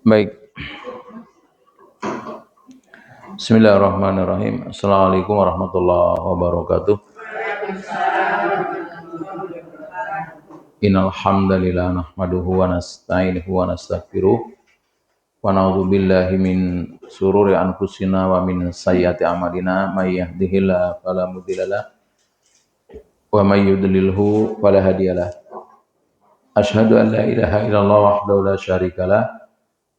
Baik, Bismillahirrahmanirrahim. Assalamualaikum warahmatullahi wabarakatuh. Innal hamdalillah nahmaduhu wa nasta'inuhu wa nastaghfiruh wa na'udzu billahi min sururi anfusina wa min sayyiati a'malina may yahdihillahu fala mudhillalah wa may yudlilhu fala hadiyalah. Asyhadu an la ilaha illallah wahdahu la syarikalah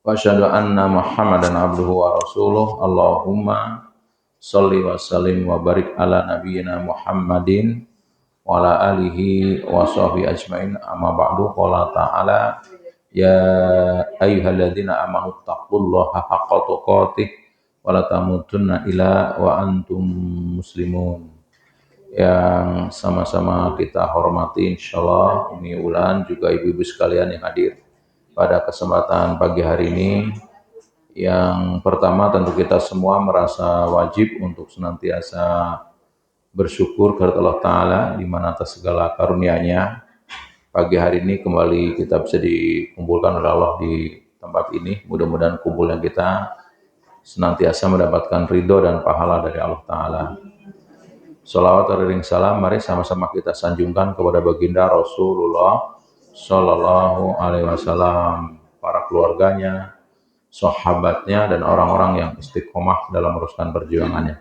wa asyhadu anna Muhammadan abduhu wa rasuluh. Allahumma sholli wa sallim wa barik ala nabiyyina Muhammadin wa ala alihi wa sahbihi ajmain. Amma ba'du, qala ta'ala ya ayyuhalladzina amanu taqullaha haqqa tuqatih wa la tamutunna illa wa antum muslimun. Yang sama-sama kita hormati insyaallah Umi Ulan juga ibu-ibu sekalian yang hadir pada kesempatan pagi hari ini. Yang pertama tentu kita semua merasa wajib untuk senantiasa bersyukur kepada Allah Ta'ala di mana atas segala karunia-Nya pagi hari ini kembali kita bisa dikumpulkan oleh Allah di tempat ini. Mudah-mudahan kumpulan kita senantiasa mendapatkan ridho dan pahala dari Allah Ta'ala. Sholawat dan salam mari sama-sama kita sanjungkan kepada baginda Rasulullah Sallallahu Alaihi Wasallam, para keluarganya, sahabatnya, dan orang-orang yang istiqomah dalam meneruskan perjuangannya.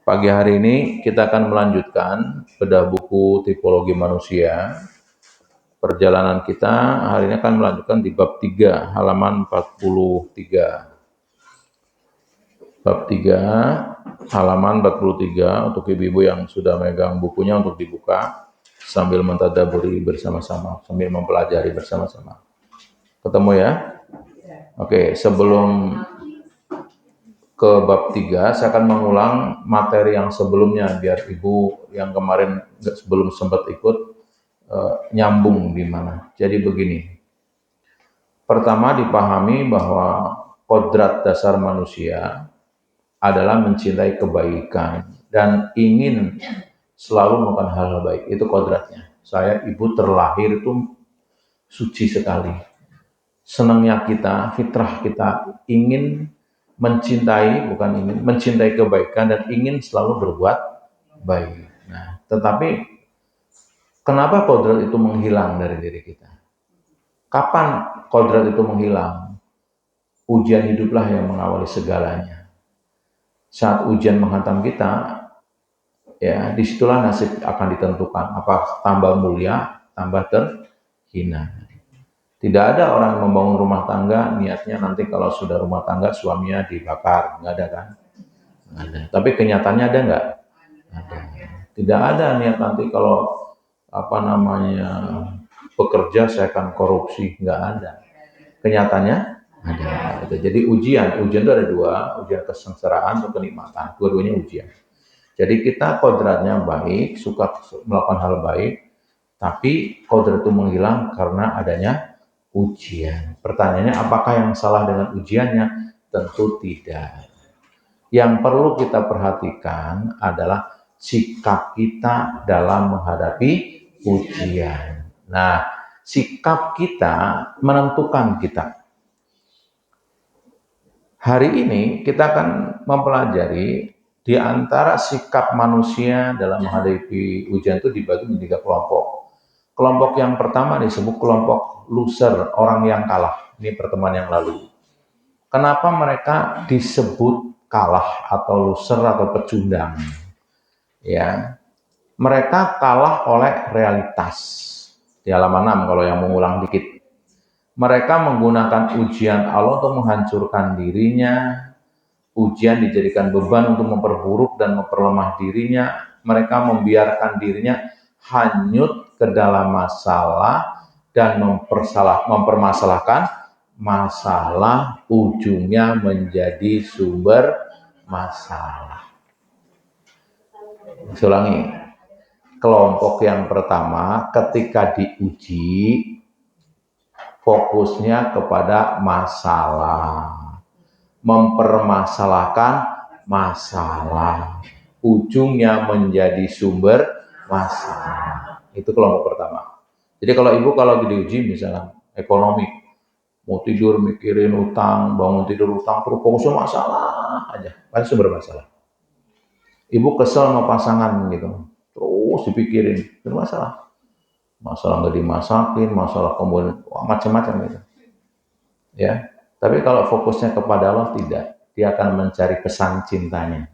Pagi hari ini kita akan melanjutkan bedah buku Tipologi Manusia. Perjalanan kita hari ini akan melanjutkan di bab 3 halaman 43. Bab 3 halaman 43 untuk ibu-ibu yang sudah megang bukunya untuk dibuka sambil mentadaburi bersama-sama, sambil mempelajari bersama-sama. Ketemu ya? Oke, sebelum ke bab 3, saya akan mengulang materi yang sebelumnya biar ibu yang kemarin belum sempat ikut nyambung di mana. Jadi begini. Pertama dipahami bahwa kodrat dasar manusia adalah mencintai kebaikan dan ingin selalu melakukan hal baik. Itu kodratnya. Saya ibu terlahir itu suci sekali. Senangnya kita, fitrah kita ingin mencintai, bukan ingin mencintai kebaikan dan ingin selalu berbuat baik. Nah, tetapi kenapa kodrat itu menghilang dari diri kita? Kapan kodrat itu menghilang? Ujian hiduplah yang mengawali segalanya. Saat ujian menghantam kita, ya disitulah nasib akan ditentukan. Apakah tambah mulia, tambah terhina. Tidak ada orang yang membangun rumah tangga niatnya nanti kalau sudah rumah tangga suaminya dibakar, nggak ada kan? Nggak ada. Tapi kenyataannya ada nggak? Ada. Tidak ada niat nanti kalau bekerja saya akan korupsi, nggak ada. Kenyataannya ada. Jadi ujian itu ada dua, ujian kesengsaraan atau kenikmatan, dua-duanya ujian. Jadi kita kodratnya baik, suka melakukan hal baik, tapi kodrat itu menghilang karena adanya ujian. Pertanyaannya, apakah yang salah dengan ujiannya? Tentu tidak. Yang perlu kita perhatikan adalah sikap kita dalam menghadapi ujian. Nah, sikap kita menentukan kita. Hari ini kita akan mempelajari di antara sikap manusia dalam menghadapi ujian itu dibagi menjadi 3 kelompok. Kelompok yang pertama disebut kelompok loser, orang yang kalah. Ini pertemuan yang lalu. Kenapa mereka disebut kalah atau loser atau pecundang? Ya, mereka kalah oleh realitas. Di halaman 6 kalau yang mengulang dikit. Mereka menggunakan ujian Allah untuk menghancurkan dirinya. Ujian dijadikan beban untuk memperburuk dan memperlemah dirinya. Mereka membiarkan dirinya hanyut ke dalam masalah dan mempermasalahkan masalah, ujungnya menjadi sumber masalah. Saya ulangi. Kelompok yang pertama ketika diuji fokusnya kepada masalah, mempermasalahkan masalah, ujungnya menjadi sumber masalah. Itu kelompok pertama. Jadi kalau ibu kalau diuji misalnya ekonomi, Mau tidur mikirin utang, bangun tidur utang, terus fokusnya masalah aja. Pasti sumber masalah. Ibu kesel sama pasangan gitu, terus dipikirin, bermasalah. Masalah nggak dimasakin, masalah kemudian macam-macam gitu. Ya, tapi kalau fokusnya kepada Allah tidak, dia akan mencari pesan cintanya.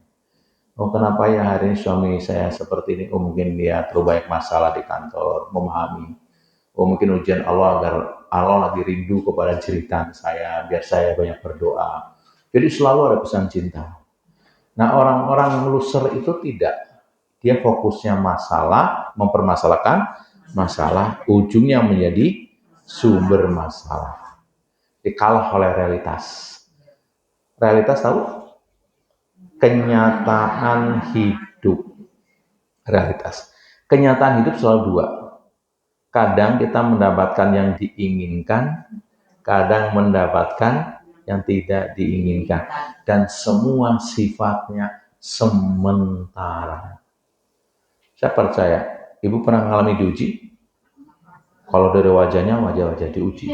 Oh kenapa ya hari ini suami saya seperti ini? Oh mungkin dia terlalu banyak masalah di kantor, memahami. Oh mungkin ujian Allah agar Allah lagi rindu kepada jeritan saya, biar saya banyak berdoa. Jadi selalu ada pesan cinta. Nah orang-orang loser itu tidak. Dia fokusnya masalah, mempermasalahkan masalah, ujungnya menjadi sumber masalah. Dikalah oleh realitas. Realitas tahu? Kenyataan hidup. Realitas. Kenyataan hidup selalu dua. Kadang kita mendapatkan yang diinginkan, kadang mendapatkan yang tidak diinginkan. Dan semua sifatnya sementara. Saya percaya, Ibu pernah mengalami diuji? Kalau dari wajahnya, wajah-wajah diuji.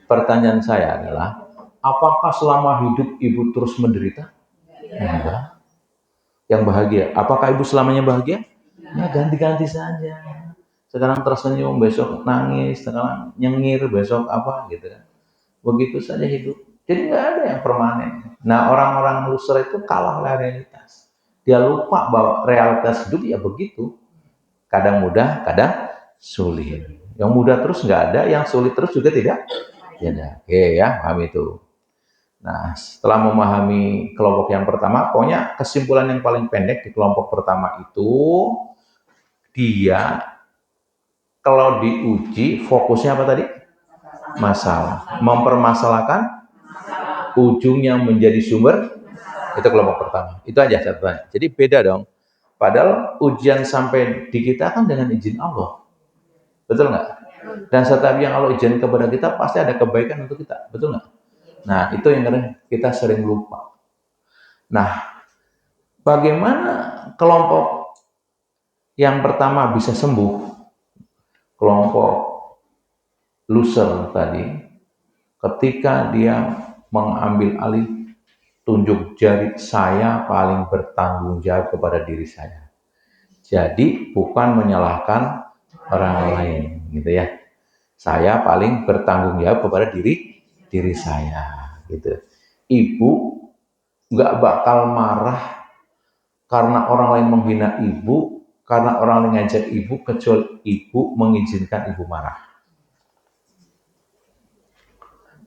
Pertanyaan saya adalah, apakah selama hidup Ibu terus menderita? Enggak. Yang bahagia, apakah Ibu selamanya bahagia? Ya ganti-ganti saja. Sekarang tersenyum, besok nangis, sekarang nyengir, besok apa gitu kan. Begitu saja hidup. Jadi nggak ada yang permanen. Nah orang-orang loser itu kalah oleh realitas. Dia lupa bahwa realitas hidup ya begitu. Kadang mudah, kadang sulit. Yang mudah terus nggak ada, yang sulit terus juga tidak. Tidak. Oke ya, paham itu. Nah, setelah memahami kelompok yang pertama, pokoknya kesimpulan yang paling pendek di kelompok pertama itu, dia kalau diuji fokusnya apa tadi? Masalah. Mempermasalahkan, ujungnya menjadi sumber, itu kelompok pertama. Itu aja catatannya. Jadi beda dong. Padahal ujian sampai di kita kan dengan izin Allah. Betul nggak? Dan setiap yang Allah izin kepada kita pasti ada kebaikan untuk kita. Betul nggak? Nah, itu yang kita sering lupa. Nah, bagaimana kelompok yang pertama bisa sembuh? Kelompok loser tadi, ketika dia mengambil alih, tunjuk jari, saya paling bertanggung jawab kepada diri saya. Jadi bukan menyalahkan orang lain, gitu ya. Saya paling bertanggung jawab kepada diri saya, gitu. Ibu nggak bakal marah karena orang lain menghina ibu, karena orang lain ngajak ibu, kecuali ibu mengizinkan ibu marah.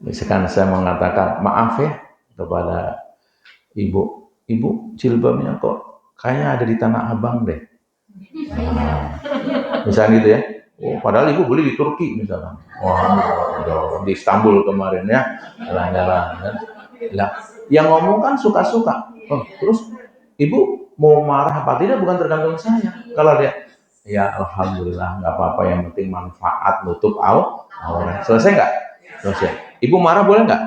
Misalkan saya mengatakan maaf ya kepada ibu, jilbabnya kok kayaknya ada di Tanah Abang deh. Nah, misalnya gitu ya. Oh, padahal ibu beli di Turki misalkan. Wah, di Istanbul kemarin ya, jalan-jalan kan. Lah, yang ngomong kan suka-suka. Oh, terus ibu mau marah apa tidak bukan tergantung saya. Kalau dia, ya alhamdulillah nggak apa-apa, yang penting manfaat nutup aurat. Selesai nggak? Selesai. Ibu marah boleh nggak?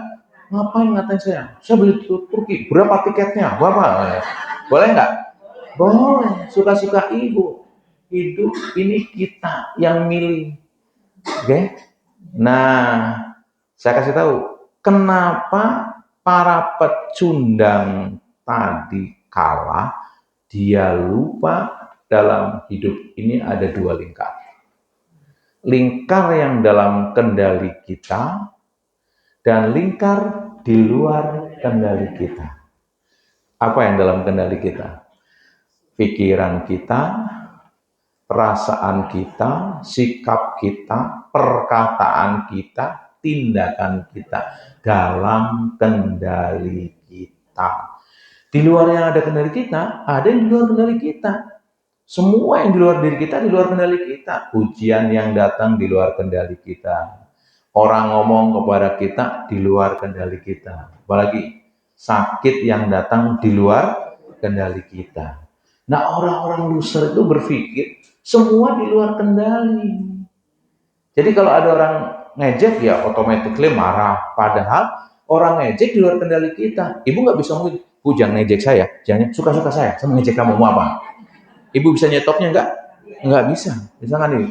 Ngapain ngatain saya? Saya beli Turki. Berapa tiketnya? Berapa? Boleh nggak? Boleh. Suka-suka ibu. Hidup ini kita yang milih. Oke? Nah, saya kasih tahu kenapa para pecundang tadi kalah. Dia lupa dalam hidup ini ada dua lingkar. Lingkar yang dalam kendali kita dan lingkar di luar kendali kita. Apa yang dalam kendali kita? Pikiran kita, perasaan kita, sikap kita, perkataan kita, tindakan kita dalam kendali kita. Di luar yang ada kendali kita, ada yang di luar kendali kita. Semua yang di luar diri kita, di luar kendali kita. Ujian yang datang di luar kendali kita. Orang ngomong kepada kita di luar kendali kita. Apalagi sakit yang datang di luar kendali kita. Nah, orang-orang loser itu berpikir semua di luar kendali. Jadi kalau ada orang ngejek ya automatically marah. Padahal orang ngejek di luar kendali kita. Ibu nggak bisa ngomong, Bu jangan ngejek saya, jangan suka-suka saya ngejek kamu mau apa? Ibu bisa nyetopnya nggak? Nggak bisa. Misalkan nih,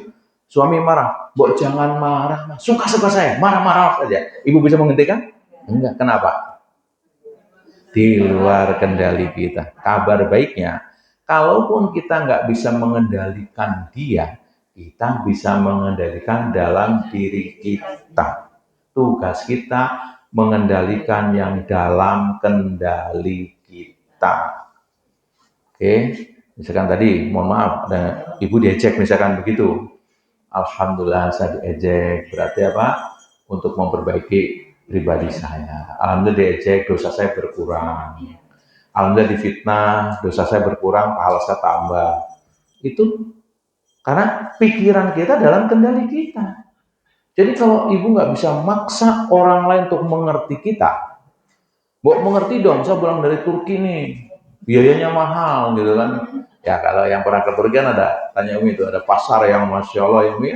Suami marah, "Mbok jangan marah, suka-suka saya, marah-marah saja." Ibu bisa menghentikan? Enggak. Kenapa? Di luar kendali kita. Kabar baiknya, kalaupun kita nggak bisa mengendalikan dia, kita bisa mengendalikan dalam diri kita. Tugas kita mengendalikan yang dalam kendali kita. Oke, misalkan tadi, mohon maaf, ada ibu diejek misalkan begitu. Alhamdulillah saya diejek, berarti apa? Untuk memperbaiki pribadi saya. Alhamdulillah diejek, dosa saya berkurang. Alhamdulillah difitnah, dosa saya berkurang, pahala saya tambah. Itu karena pikiran kita dalam kendali kita. Jadi kalau ibu nggak bisa maksa orang lain untuk mengerti kita, mengerti dong, saya pulang dari Turki nih, biayanya mahal gitu kan. Ya kalau yang pernah ke Turki kan ada, tanya Umi itu, ada pasar yang Masya Allah ya Umi,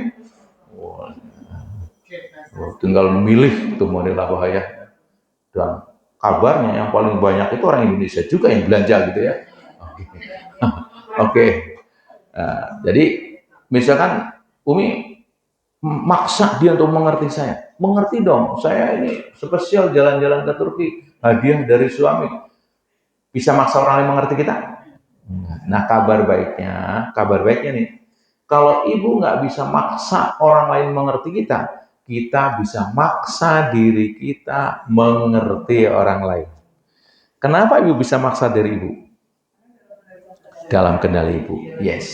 tinggal memilih tuh model apa ya. Dan kabarnya yang paling banyak itu orang Indonesia juga yang belanja gitu ya. Oke. Nah, jadi misalkan Umi maksa dia untuk mengerti saya. Mengerti dong, saya ini spesial jalan-jalan ke Turki, hadiah dari suami. Bisa maksa orang lain mengerti kita? Nah, kabar baiknya nih, kalau ibu nggak bisa maksa orang lain mengerti kita, kita bisa maksa diri kita mengerti orang lain. Kenapa ibu bisa maksa diri ibu? Dalam kendali ibu. Yes.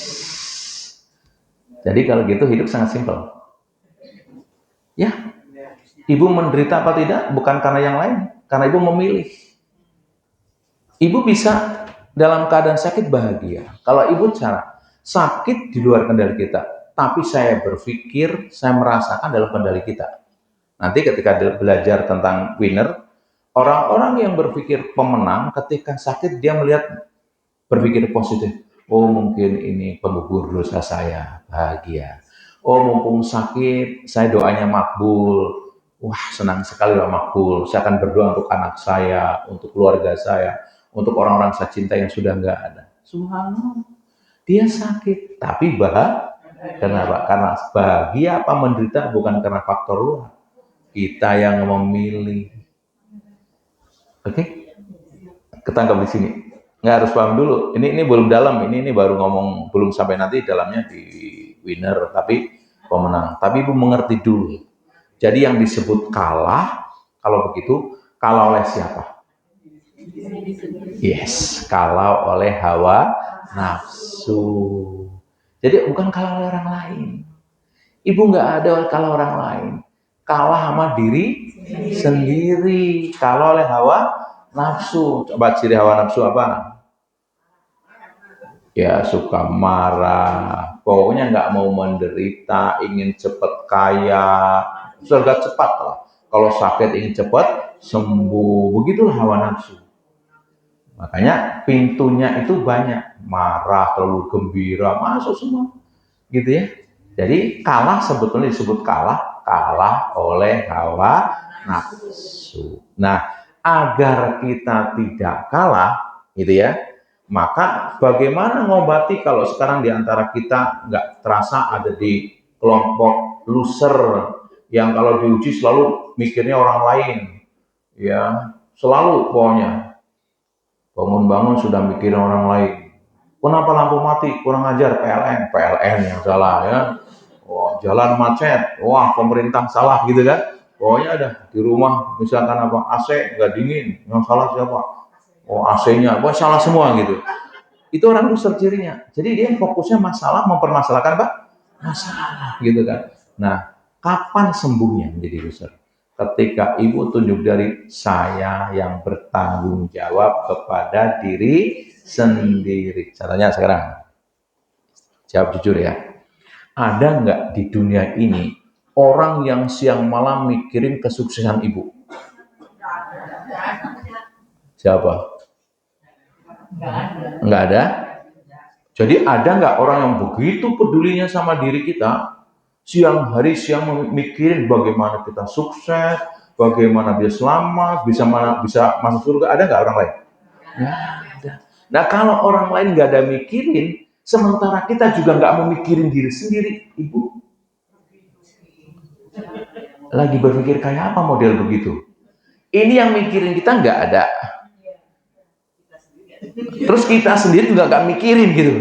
Jadi kalau gitu hidup sangat simpel. Ya, ibu menderita apa tidak bukan karena yang lain, karena ibu memilih. Ibu bisa dalam keadaan sakit bahagia. Kalau ibu cara sakit di luar kendali kita, tapi saya berpikir, saya merasakan dalam kendali kita. Nanti ketika belajar tentang winner, orang-orang yang berpikir pemenang ketika sakit dia melihat berpikir positif. Oh mungkin ini penggugur dosa saya, bahagia. Oh mumpung sakit, saya doanya makbul. Wah senang sekali lah makbul. Saya akan berdoa untuk anak saya, untuk keluarga saya, untuk orang-orang saya cinta yang sudah nggak ada. Subhanallah, dia sakit, tapi bahagia. Kenapa? Karena bahagia apa menderita bukan karena faktor luar. Kita yang memilih. Oke? Ketangkap di sini. Nggak harus paham dulu. Ini belum dalam. Ini baru ngomong, belum sampai nanti dalamnya di winner, tapi pemenang. Tapi ibu mengerti dulu. Jadi yang disebut kalah, kalau begitu, kalah oleh siapa? Yes, kalah oleh hawa nafsu. Jadi bukan kalah oleh orang lain. Ibu nggak ada kalah orang lain. Kalah sama diri sendiri. Kalah oleh hawa nafsu. Coba ciri hawa nafsu apa? Ya suka marah, pokoknya nggak mau menderita, ingin cepat kaya, surga cepat lah. Kalau sakit ingin cepat sembuh, begitulah hawa nafsu. Makanya pintunya itu banyak, marah, terlalu gembira, masuk semua, gitu ya. Jadi kalah sebetulnya disebut kalah oleh hawa nafsu. Nah, agar kita tidak kalah, gitu ya. Maka bagaimana ngobati kalau sekarang di antara kita nggak terasa ada di kelompok loser yang kalau diuji selalu mikirnya orang lain, ya selalu pokoknya bangun-bangun sudah mikirin orang lain. Kenapa lampu mati? Kurang ajar PLN yang salah ya. Oh, jalan macet, wah pemerintah salah gitu kan. Pokoknya ada di rumah misalkan apa AC nggak dingin, yang salah siapa? Oh AC-nya, wah salah semua gitu. Itu orang loser cirinya. Jadi dia fokusnya masalah, mempermasalahkan apa? Masalah gitu kan. Nah, kapan sembuhnya menjadi loser? Ketika ibu tunjuk dari saya yang bertanggung jawab kepada diri sendiri. Caranya sekarang, jawab jujur ya. Ada nggak di dunia ini orang yang siang malam mikirin kesuksesan ibu? Siapa? Nggak ada. Jadi ada nggak orang yang begitu pedulinya sama diri kita, siang hari siang mikirin bagaimana kita sukses, bagaimana bisa selamat, bisa masuk surga, ada nggak orang lain? Nggak ada. Nah kalau orang lain nggak ada mikirin, sementara kita juga nggak memikirin diri sendiri, ibu, lagi berpikir kayak apa model begitu. Ini yang mikirin kita nggak ada. Terus kita sendiri juga nggak mikirin gitu.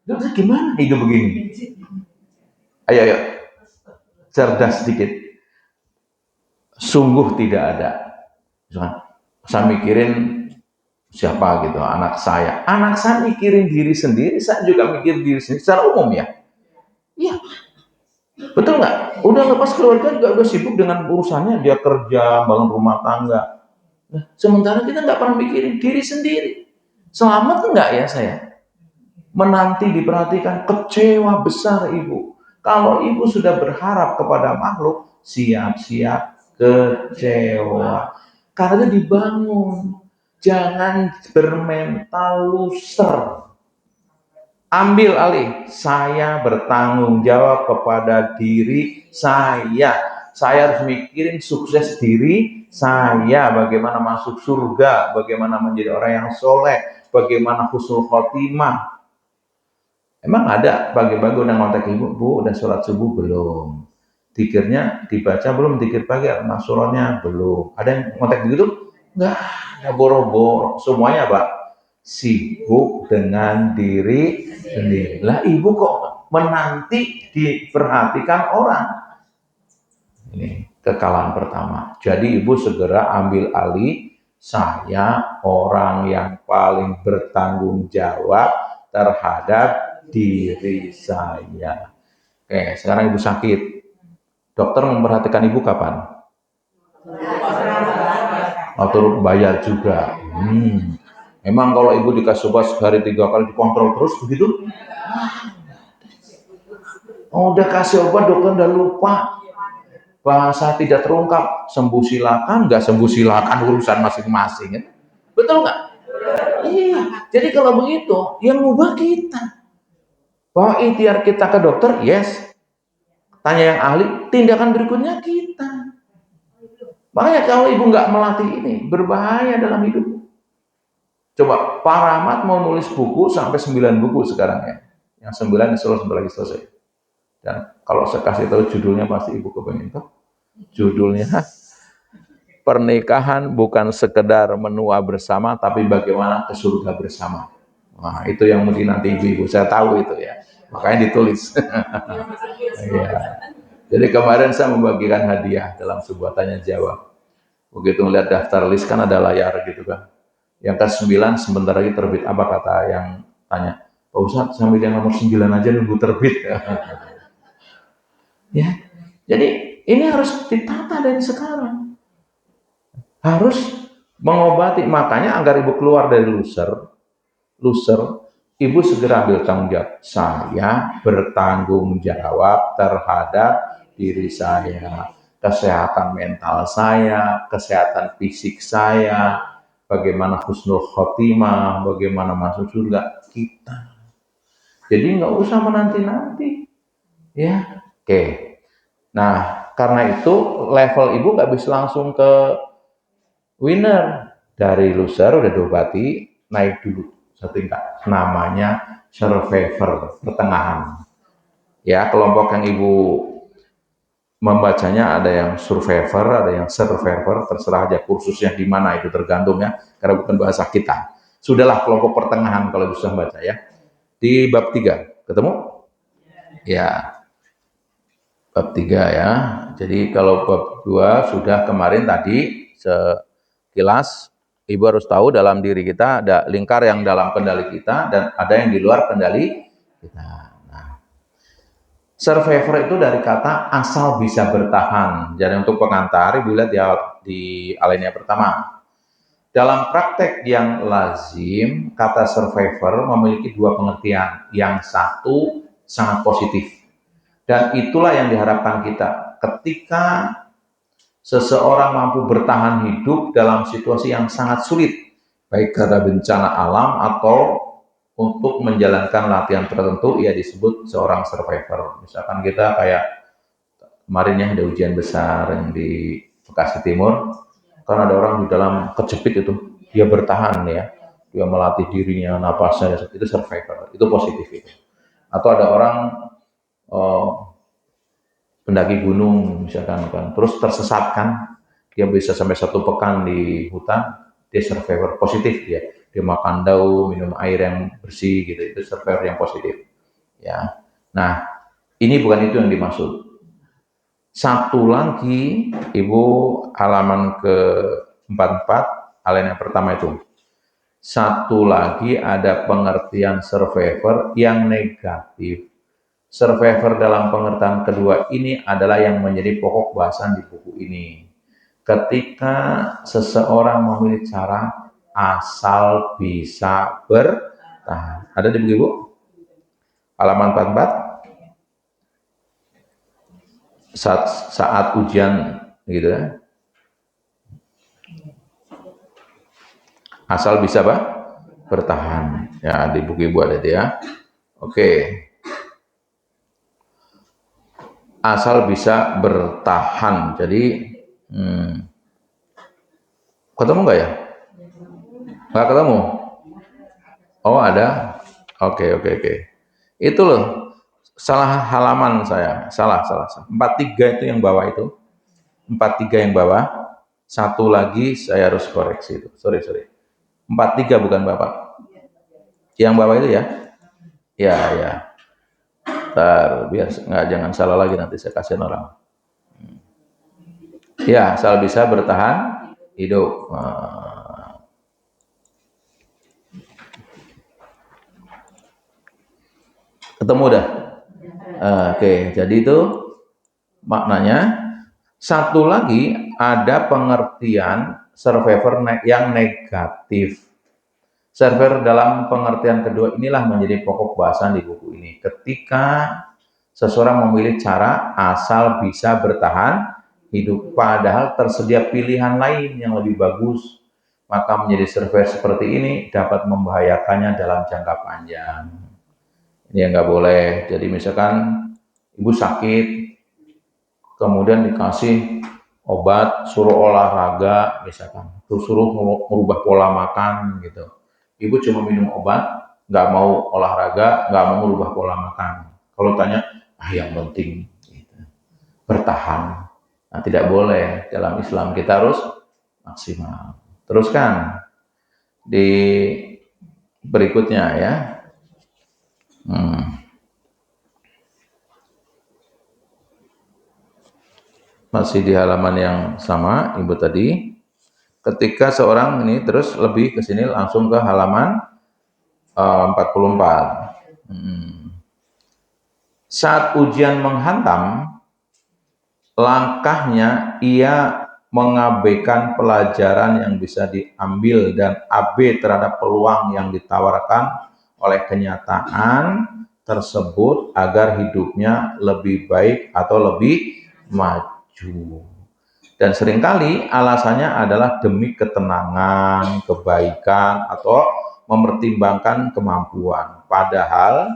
Terus gimana hidup begini? Ayo, cerdas sedikit. Sungguh tidak ada. Misalkan, saya mikirin siapa gitu, anak saya. Anak saya mikirin diri sendiri, saya juga mikir diri sendiri secara umum ya. Iya, betul nggak? Udah lepas keluarga juga udah sibuk dengan urusannya, dia kerja, bangun rumah tangga. Nah, sementara kita nggak pernah mikirin diri sendiri. Selamat nggak ya saya? Menanti diperhatikan, kecewa besar ibu. Kalau ibu sudah berharap kepada makhluk, siap-siap kecewa. Karena dibangun. Jangan bermental loser. Ambil alih. Saya bertanggung jawab kepada diri saya. Saya harus mikirin sukses diri saya, bagaimana masuk surga, bagaimana menjadi orang yang soleh, bagaimana husnul khotimah. Emang ada pagi-pagi udah ngontak ibu, bu udah sholat subuh belum? Dikirnya dibaca belum, dikir pagi, masuronnya belum. Ada yang ngontak begitu? Enggak, ada boro-boro. Semuanya Pak, sibuk dengan diri sendiri. Lah ibu kok menanti diperhatikan orang? Ini kekalahan pertama. Jadi ibu segera ambil alih, saya orang yang paling bertanggung jawab terhadap diri saya. Oke, sekarang ibu sakit. Dokter memperhatikan ibu kapan? Atau bayar juga. Emang kalau ibu dikasih obat sehari 3 kali dikontrol terus begitu? Oh, udah kasih obat dokter udah lupa. Bahasa tidak terungkap, sembuh silakan, nggak sembuh silakan, urusan masing-masing. Ya? Betul nggak? Iya. Jadi kalau begitu, yang ngubah kita. Bahwa ikhtiar kita ke dokter, yes. Tanya yang ahli, tindakan berikutnya kita. Makanya kalau ibu nggak melatih ini, berbahaya dalam hidup. Coba, Pak Rahmat mau nulis buku sampai 9 buku sekarang ya. Yang 9 sebentar lagi selesai. Dan kalau saya kasih tahu judulnya pasti ibu kepengen tuh. Judulnya pernikahan bukan sekedar menua bersama, tapi bagaimana ke surga bersama. Nah, itu yang mungkin nanti ibu-ibu saya tahu itu ya. Makanya ditulis. Ya. Jadi kemarin saya membagikan hadiah dalam sebuah tanya jawab. Begitu melihat daftar list kan ada layar gitu kan. Yang ke-9 sebentar lagi terbit. Apa kata yang tanya? Pak Ustadz, sambil yang nomor 9 aja nunggu terbit. Ya. Jadi ini harus ditata dari sekarang. Harus mengobati. Makanya agar ibu keluar dari loser, ibu segera ambil tanggung jawab. Saya bertanggung jawab terhadap diri saya, kesehatan mental saya, kesehatan fisik saya, bagaimana husnul khotimah, bagaimana masuk surga kita. Jadi nggak usah menanti-nanti, ya. Oke. Nah, karena itu level ibu nggak bisa langsung ke winner. Dari loser udah diobati, naik dulu satu tingkat. Namanya survivor, pertengahan. Ya, kelompok yang ibu membacanya ada yang survivor, ada yang survivor, terserah aja kursusnya di mana itu tergantung ya, karena bukan bahasa kita. Sudahlah kelompok pertengahan kalau bisa membaca ya. Di bab 3, ketemu? Ya, bab 3 ya. Jadi kalau bab 2 sudah kemarin tadi sekilas, ibu harus tahu dalam diri kita ada lingkar yang dalam kendali kita dan ada yang di luar kendali kita. Survivor itu dari kata asal bisa bertahan. Jadi untuk pengantar, ibu lihat di alinea pertama. Dalam praktek yang lazim, kata survivor memiliki dua pengertian. Yang satu sangat positif. Dan itulah yang diharapkan kita. Ketika seseorang mampu bertahan hidup dalam situasi yang sangat sulit, baik karena bencana alam atau untuk menjalankan latihan tertentu, ia disebut seorang survivor. Misalkan kita kayak kemarin ya ada ujian besar yang di Bekasi Timur, kan ada orang di dalam kejepit itu, dia bertahan ya, dia melatih dirinya, napasnya, itu survivor, itu positif itu. Atau ada orang pendaki gunung misalkan kan, terus tersesat kan, dia bisa sampai 1 pekan di hutan, dia survivor positif dia makan daun, minum air yang bersih gitu, itu survivor yang positif ya. Nah, ini bukan itu yang dimaksud. Satu lagi, Ibu, halaman ke 44, halaman yang pertama itu. Satu lagi ada pengertian survivor yang negatif. Survivor dalam pengertian kedua ini adalah yang menjadi pokok bahasan di buku ini. Ketika seseorang memilih cara asal bisa bertahan. Ada di buku Ibu? Halaman 44. Saat ujian gitu ya. Asal bisa bertahan. Ya, di buku Ibu ada dia. Oke. Asal bisa bertahan. Jadi ketemu nggak ya? Nggak ketemu? Oh, ada. Oke. Itu loh, salah halaman saya. Salah. 43 itu yang bawah itu. 43 yang bawah. Satu lagi saya harus koreksi itu. Sorry. 43 bukan Bapak. Yang bawah itu ya? Ya. Ntar biar jangan salah lagi, nanti saya kasih orang. Ya, asal bisa bertahan hidup. Ketemu dah. Oke, jadi itu maknanya. Satu lagi ada pengertian survivor yang negatif. Survivor dalam pengertian kedua inilah menjadi pokok bahasan di buku ini. Ketika seseorang memilih cara asal bisa bertahan hidup, padahal tersedia pilihan lain yang lebih bagus, maka menjadi survivor seperti ini dapat membahayakannya dalam jangka panjang. Ini yang nggak boleh. Jadi misalkan ibu sakit, kemudian dikasih obat, suruh olahraga, misalkan, terus suruh merubah pola makan gitu. Ibu cuma minum obat, nggak mau olahraga, nggak mau merubah pola makan. Kalau tanya, yang penting gitu, bertahan. Nah, tidak boleh. Dalam Islam kita harus maksimal. Teruskan di berikutnya ya. Masih di halaman yang sama, Ibu tadi. Ketika seorang ini terus lebih ke sini langsung ke halaman 44. Saat ujian menghantam, langkahnya ia mengabaikan pelajaran yang bisa diambil dan abe terhadap peluang yang ditawarkan oleh kenyataan tersebut agar hidupnya lebih baik atau lebih maju. Dan seringkali alasannya adalah demi ketenangan, kebaikan, atau mempertimbangkan kemampuan. Padahal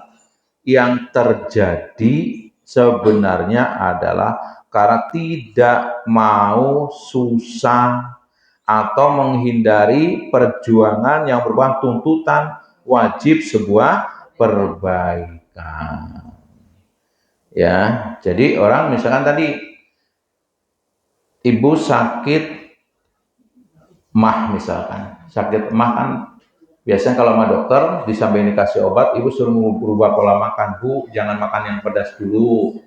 yang terjadi sebenarnya adalah karena tidak mau susah atau menghindari perjuangan yang merupakan tuntutan wajib sebuah perbaikan. Ya, jadi orang misalkan tadi ibu sakit mah misalkan, sakit mah kan biasanya kalau sama dokter disampaikan dikasih obat, ibu suruh berubah pola makan. Bu, jangan makan yang pedas dulu,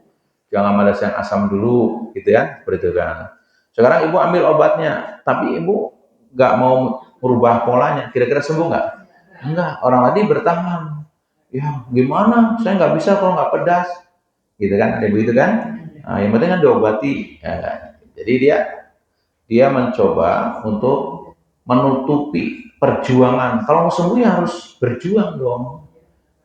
jangan makan yang asam dulu, gitu ya, seperti itu kan. Sekarang ibu ambil obatnya, tapi ibu nggak mau merubah polanya, kira-kira sembuh nggak? Enggak, orang tadi bertahan. Ya gimana, saya nggak bisa kalau nggak pedas, gitu kan, ada begitu kan. Nah, yang penting kan diobati. Ya. Jadi dia mencoba untuk menutupi perjuangan. Kalau mau sembuh ya harus berjuang dong.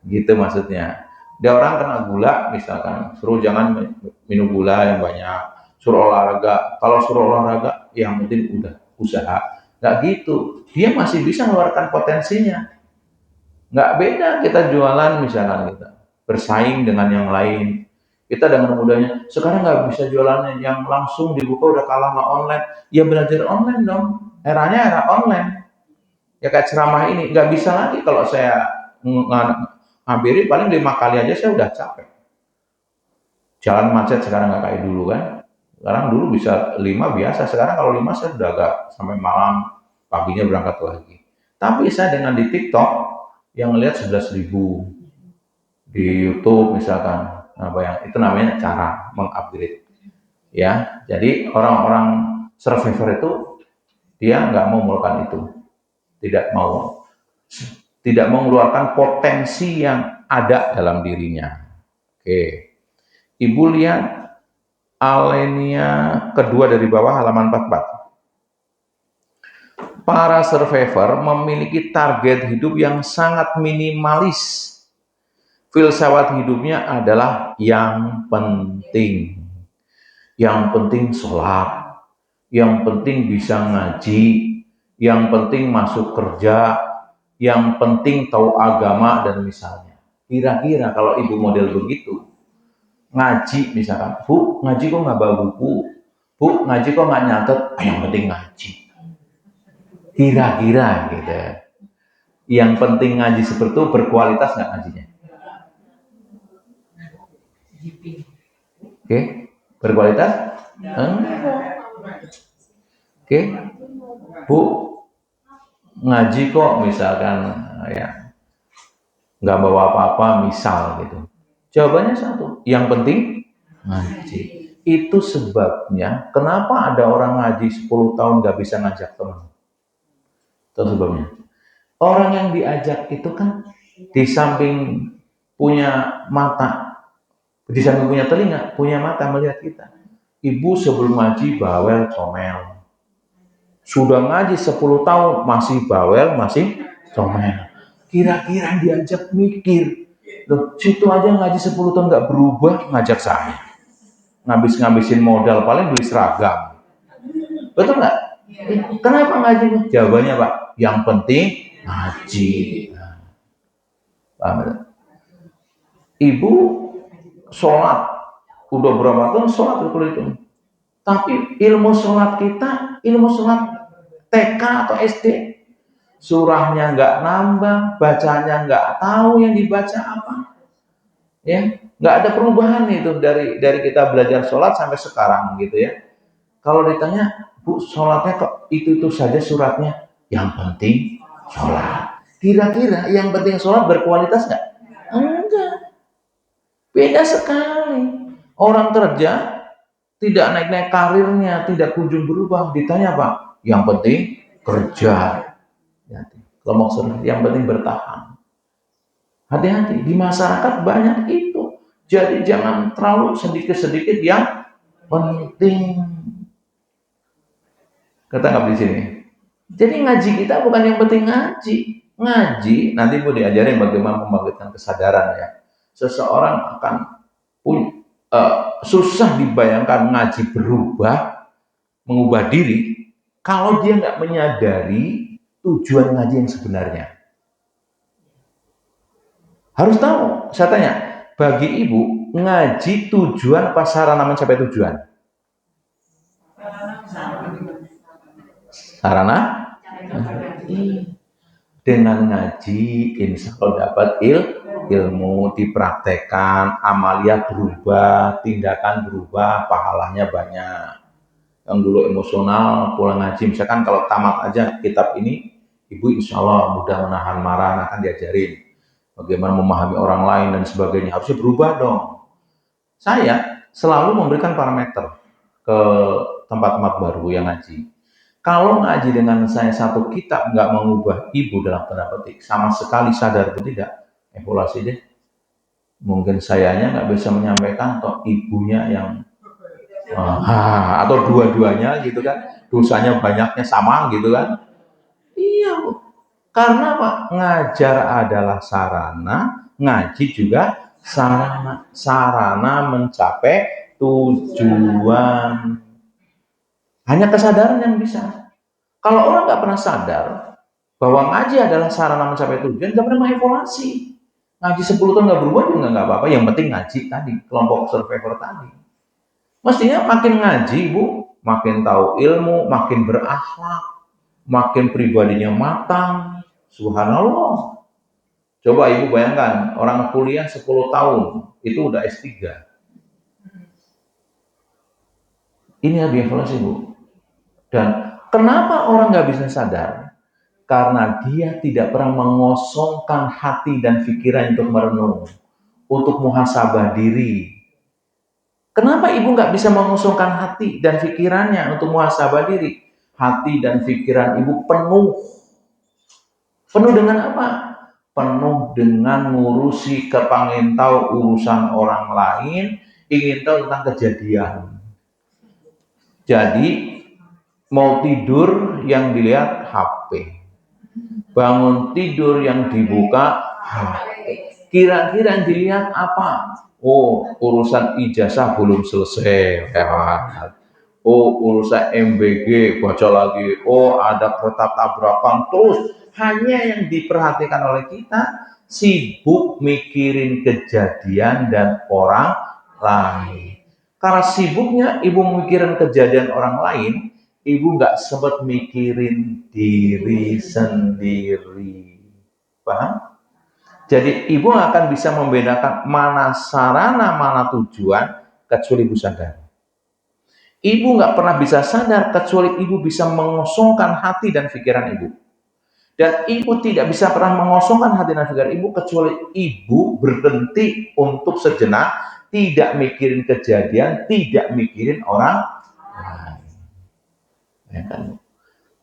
Gitu maksudnya. Dia orang kena gula misalkan, suruh jangan minum gula yang banyak, suruh olahraga. Kalau suruh olahraga, yang penting udah usaha. Nggak gitu. Dia masih bisa mengeluarkan potensinya. Nggak beda kita jualan misalkan kita bersaing dengan yang lain. Kita dengan mudahnya, sekarang nggak bisa jualan yang langsung dibuka, udah kalah sama online. Ya belajar online dong. Eranya era online. Ya kayak ceramah ini, nggak bisa lagi kalau saya ngampiri paling 5 kali aja saya udah capek. Jalan macet sekarang nggak kayak dulu kan. Sekarang dulu bisa 5 biasa, sekarang kalau 5 saya udah agak sampai malam, paginya berangkat lagi. Tapi saya dengan di TikTok yang melihat 11.000, di YouTube misalkan, apa yang itu namanya cara mengupgrade ya. Jadi orang-orang survivor itu dia nggak mau melakukan itu, tidak mau mengeluarkan potensi yang ada dalam dirinya. Oke, Ibu lihat alinea kedua dari bawah halaman 44. Para survivor memiliki target hidup yang sangat minimalis. Filsafat hidupnya adalah yang penting. Yang penting sholat, yang penting bisa ngaji, yang penting masuk kerja, yang penting tahu agama dan misalnya. Kira-kira kalau ibu model begitu, ngaji misalkan, Bu, ngaji kok nggak bawa buku? Bu, ngaji kok nggak nyatet? Yang penting ngaji. Kira-kira gitu. Yang penting ngaji seperti itu berkualitas nggak ngajinya? Oke, berkualitas? Enggak. Oke, Bu, ngaji kok misalkan ya nggak bawa apa-apa misal gitu. Jawabannya satu, yang penting ngaji. Itu sebabnya kenapa ada orang ngaji 10 tahun nggak bisa ngajak teman. Itu sebabnya. Orang yang diajak itu kan di samping punya mata, di samping punya telinga, punya mata melihat kita. Ibu sebelum ngaji bawel comel. Sudah ngaji 10 tahun masih bawel, masih comel. Kira-kira diajak mikir. Loh, situ aja ngaji 10 tahun nggak berubah, ngajak saya. Ngabis-ngabisin modal, paling beli seragam. Betul nggak? Kenapa ngaji? Jawabannya Pak, yang penting ngaji. Paham? Ibu sholat, udah berapa tahun sholat itu. Tapi ilmu sholat kita, ilmu sholat TK atau SD, surahnya nggak nambah, bacanya nggak tahu yang dibaca apa, ya nggak ada perubahan itu dari kita belajar sholat sampai sekarang gitu ya. Kalau ditanya, Bu, sholatnya kok itu saja suratnya? Yang penting sholat. Kira-kira yang penting sholat berkualitas nggak? Enggak. Beda sekali. Orang kerja tidak naik-naik karirnya, tidak kunjung berubah. Ditanya Pak, yang penting kerja. Kelompok survei yang penting bertahan. Hati-hati, di masyarakat banyak itu. Jadi jangan terlalu sedikit-sedikit yang penting. Kata nggak di sini. Jadi ngaji kita bukan yang penting ngaji. Ngaji nanti Bu diajarin bagaimana membangkitkan kesadaran ya. Seseorang akan susah dibayangkan ngaji berubah, mengubah diri kalau dia nggak menyadari tujuan ngaji yang sebenarnya. Harus tahu. Saya tanya, bagi ibu ngaji tujuan apa sarana mencapai tujuan? Sarana? Dengan ngaji insya Allah dapat ilmu, dipraktekkan, amalia berubah, tindakan berubah, pahalanya banyak. Yang dulu emosional pulang ngaji, misalkan kalau tamat aja kitab ini, ibu insya Allah mudah menahan marah, akan diajarin bagaimana memahami orang lain dan sebagainya. Harusnya berubah dong. Saya selalu memberikan parameter ke tempat-tempat baru yang ngaji. Kalau ngaji dengan saya satu kitab nggak mengubah ibu dalam tanda petik, sama sekali sadar atau tidak, evaluasi deh. Mungkin sayanya nggak bisa menyampaikan, atau ibunya yang atau dua-duanya gitu kan, dosanya banyaknya sama gitu kan. Iya Bu, karena Pak, ngajar adalah sarana, ngaji juga sarana mencapai tujuan. Hanya kesadaran yang bisa. Kalau orang nggak pernah sadar bahwa ngaji adalah sarana mencapai tujuan, nggak pernah mengevaluasi. Ngaji 10 tahun nggak berubah juga nggak apa-apa. Yang penting ngaji tadi, kelompok survivor tadi. Mestinya makin ngaji, Bu, makin tahu ilmu, makin berakhlak, makin pribadinya matang. Subhanallah. Coba Ibu bayangkan, orang kuliah 10 tahun, itu udah S3. Ini harus dievaluasi, Bu. Dan kenapa orang nggak bisa sadar? Karena dia tidak pernah mengosongkan hati dan pikiran untuk merenung, untuk muhasabah diri. Kenapa ibu nggak bisa mengosongkan hati dan pikirannya untuk muhasabah diri? Hati dan pikiran ibu penuh. Penuh dengan apa? Penuh dengan ngurusi kepangin tahu urusan orang lain, ingin tahu tentang kejadian. Jadi mau tidur yang dilihat HP, bangun tidur yang dibuka HP. Kira-kira yang dilihat apa? Oh, urusan ijazah belum selesai. Oh, urusan MBG baca lagi. Oh, ada kereta tabrakan. Terus hanya yang diperhatikan oleh kita sibuk mikirin kejadian dan orang lain. Karena sibuknya ibu mikirin kejadian orang lain, ibu nggak sempat mikirin diri sendiri. Paham? Jadi ibu akan bisa membedakan mana sarana, mana tujuan, kecuali ibu sadar. Ibu nggak pernah bisa sadar kecuali ibu bisa mengosongkan hati dan pikiran ibu. Dan ibu tidak bisa pernah mengosongkan hati dan pikiran ibu kecuali ibu berhenti untuk sejenak, tidak mikirin kejadian, tidak mikirin orang lain. Ya kan?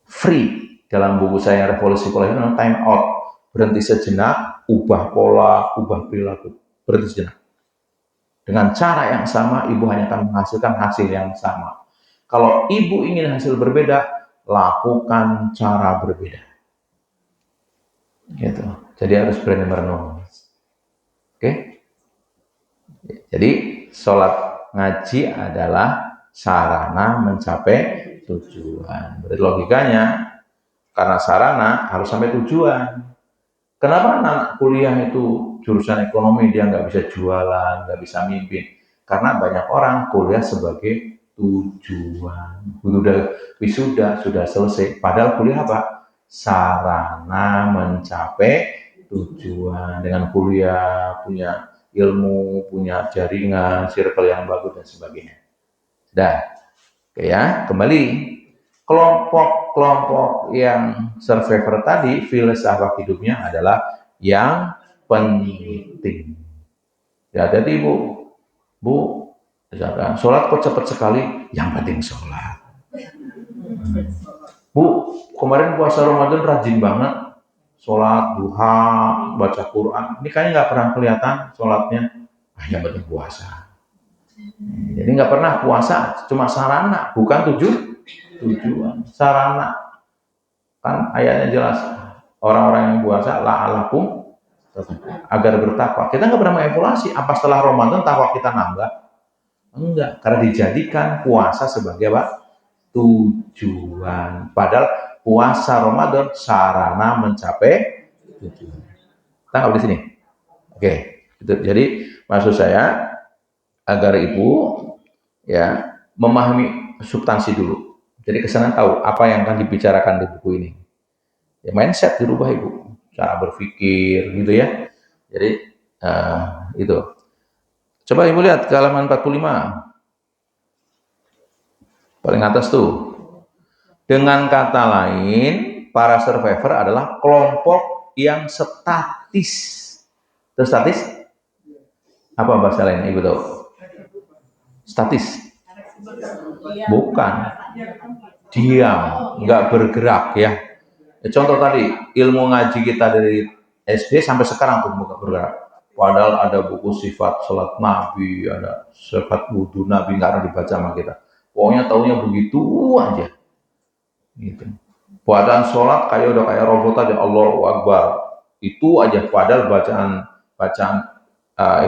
Free dalam buku saya Revolusi Pola Hidup, time out, berhenti sejenak, ubah pola, ubah perilaku, berhenti sejenak. Dengan cara yang sama, ibu hanya akan menghasilkan hasil yang sama. Kalau ibu ingin hasil berbeda, lakukan cara berbeda. Gitu. Jadi harus berani merenung. Oke? Jadi sholat ngaji adalah sarana mencapai tujuan. Berarti logikanya, karena sarana harus sampai tujuan. Kenapa anak kuliah itu jurusan ekonomi dia nggak bisa jualan, nggak bisa mimpin? Karena banyak orang kuliah sebagai tujuan. Udah wisuda, sudah selesai. Padahal kuliah apa? Sarana mencapai tujuan. Dengan kuliah, punya ilmu, punya jaringan, circle yang bagus, dan sebagainya. Dah, oke ya, kembali. Kelompok yang survivor tadi, filsafat hidupnya adalah yang penting. Ya, jadi Bu, misalkan sholat kok cepat sekali, yang penting sholat. Bu, kemarin puasa Ramadan rajin banget, sholat duha, baca Quran. Ini kayaknya nggak pernah kelihatan sholatnya, yang penting puasa. Jadi nggak pernah puasa, cuma sarana, bukan tujuan. Sarana. Kan ayatnya jelas, orang-orang yang puasa la'alakum agar bertakwa. Kita nggak pernah mengevaluasi apa setelah Ramadan takwa kita nambah. Enggak, karena dijadikan puasa sebagai apa? Tujuan. Padahal puasa Ramadan sarana mencapai tujuan. Tangkap di sini. Oke, itu. Jadi maksud saya agar ibu ya memahami substansi dulu. Jadi kesana tahu apa yang akan dibicarakan di buku ini. Ya, mindset dirubah ibu, cara berpikir gitu ya. Jadi itu. Coba ibu lihat ke halaman 45. Paling atas tuh. Dengan kata lain, para survivor adalah kelompok yang statis. Terus statis? Apa bahasa lain ibu tahu? Statis. Bukan. Diam, nggak bergerak ya. Contoh tadi, ilmu ngaji kita dari SD sampai sekarang tuh nggak bergerak. Padahal ada buku sifat sholat Nabi, ada sifat wudhu Nabi, nggak pernah dibaca sama kita. Pokoknya taunya begitu aja. Gitu. Bacaan sholat udah kayak robot aja, Allahu Akbar. Itu aja. Padahal bacaan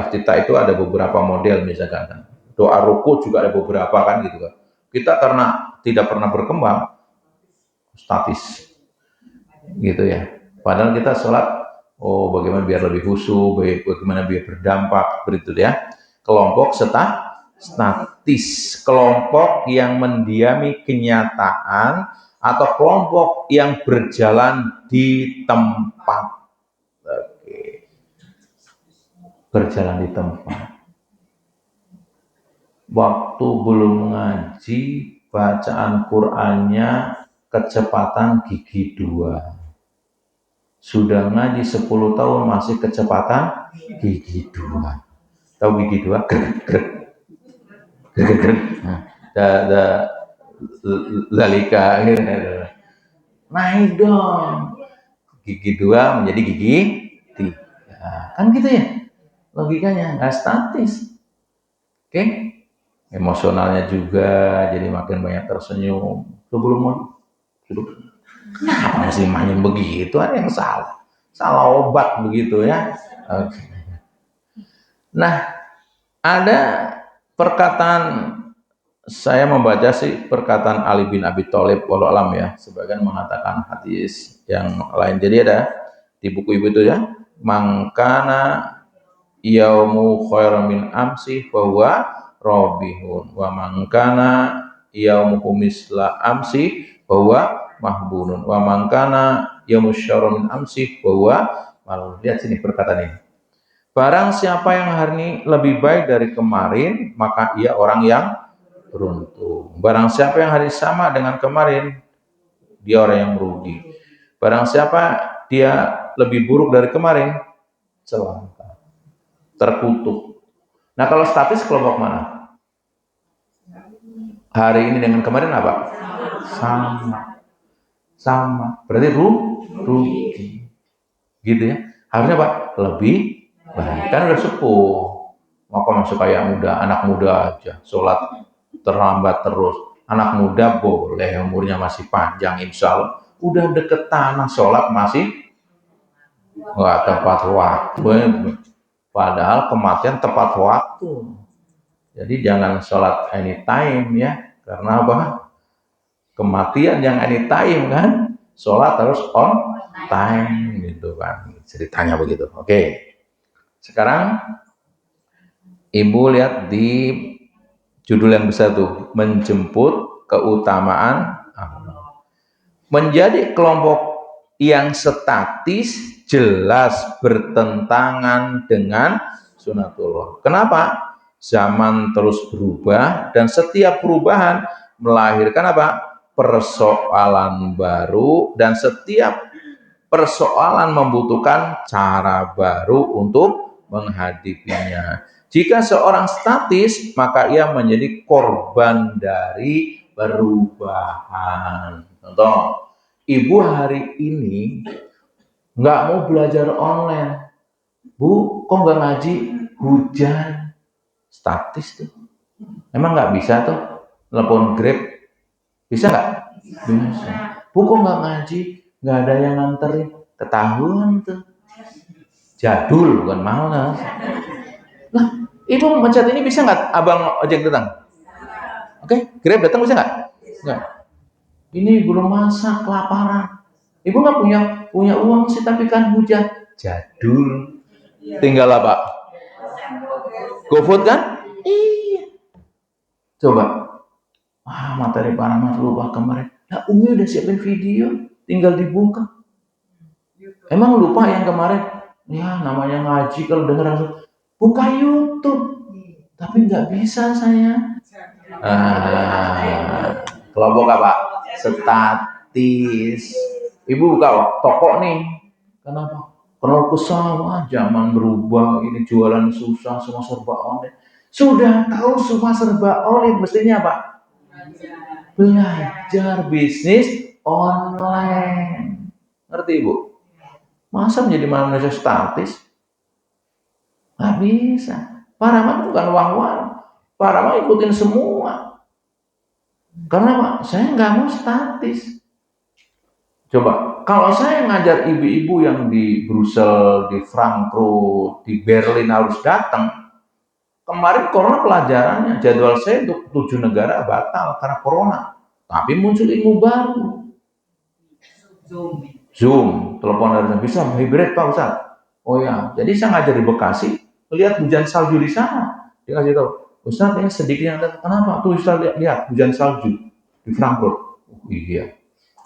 iftitah itu ada beberapa model misalkan. Doa ruku juga ada beberapa kan gitu kan. Kita karena tidak pernah berkembang, statis gitu ya. Padahal kita sholat, oh bagaimana biar lebih khusyuk, bagaimana biar berdampak, begitu ya. Kelompok statis, kelompok yang mendiami kenyataan atau kelompok yang berjalan di tempat. Oke. Berjalan di tempat. waktu belum ngaji, bacaan Qur'annya kecepatan gigi 2. Sudah ngaji 10 tahun masih kecepatan gigi 2. Tahu gigi 2? Grek. Nah, zalika gitu. Naik dong. Gigi 2 menjadi gigi 3. Kan gitu ya logikanya, nggak statis. Oke? Emosionalnya juga jadi makin banyak tersenyum. Sebelum mau kenapa masih manyun begitu? Ada yang salah obat begitu ya. Oke. Nah, ada perkataan, saya membaca sih perkataan Ali bin Abi Thalib walau alam ya, sebagian mengatakan hadis yang lain. Jadi ada di buku ibu itu ya, mangkana yaumu khairan min amsi fahuwa robihun wa mangkana yaumu misla amsi fahuwa mahbunun wa mangkana yaumu syarra min amsi fahuwa malun. Lihat sini perkataan ini. Barang siapa yang hari ini lebih baik dari kemarin, maka ia orang yang beruntung. Barang siapa yang hari sama dengan kemarin, dia orang yang merugi. Barang siapa dia lebih buruk dari kemarin, celaka, terkutuk. Nah, kalau statis kelompok mana? Hari ini dengan kemarin apa? Sama. Berarti rugi. Gitu ya. Harusnya Pak lebih baik. Kan udah sepuh. Maka masuk kayak muda, anak muda aja. Sholat terlambat terus. Anak muda boleh, umurnya masih panjang, insya Allah. Udah deket tanah, sholat masih nggak tepat waktu. Padahal kematian tepat waktu. Jadi jangan sholat anytime ya. Karena apa? Kematian yang anytime kan. Sholat harus on time gitu kan. Ceritanya begitu. Oke. Sekarang Ibu lihat di judul yang besar tuh, menjemput keutamaan Allah. Menjadi kelompok yang statis jelas bertentangan dengan sunatullah. Kenapa? Zaman terus berubah dan setiap perubahan melahirkan apa? Persoalan baru dan setiap persoalan membutuhkan cara baru untuk menghadapinya. Jika seorang statis, maka ia menjadi korban dari perubahan. Contoh, ibu hari ini nggak mau belajar online. Bu, kok nggak ngaji? Hujan. Statis tuh. Emang nggak bisa tuh? Telepon Grab. Bisa nggak? Bisa. Bu, kok nggak ngaji? Nggak ada yang nganterin. Ketahuan tuh. Jadul, bukan malas. Lah, ibu mencet ini bisa nggak abang ojek datang? Oke, Grab datang bisa nggak? Nggak. Ini belum masak, kelaparan. Ibu nggak punya uang sih, tapi kan hujan. Jadul. Tinggal apa? GoFood kan? Iya. Coba. Wah, materi Paramat lupa kemarin. Nah, Umi udah siapin video, tinggal dibuka. Emang lupa yang kemarin? Ya, namanya ngaji kalau denger langsung buka YouTube. Tapi nggak bisa saya. Kelompok apa? Statis. Ibu buka toko nih. Kenapa? Karena kesal, zaman berubah, ini jualan susah, semua serba online. Sudah tahu semua serba online, mestinya apa? Belajar bisnis online. Ngerti Ibu? Masa menjadi manusia statis? Nggak bisa. Paramat bukan wang-wang. Paramat ikutin semua. Karena Pak, saya nggak mau statis. Coba, kalau saya ngajar ibu-ibu yang di Brussels, di Frankfurt, di Berlin harus datang. Kemarin corona pelajarannya, jadwal saya untuk 7 negara batal karena corona. Tapi muncul ilmu baru. Zoom, telepon dari bisa hybrid Pak Ustaz. Oh ya, jadi saya ngajar di Bekasi, lihat hujan salju di sana. Dia kasih tahu, Ustaz ini sedikit yang kenapa? Tuh Ustaz lihat hujan salju di Frankfurt. Oh, iya,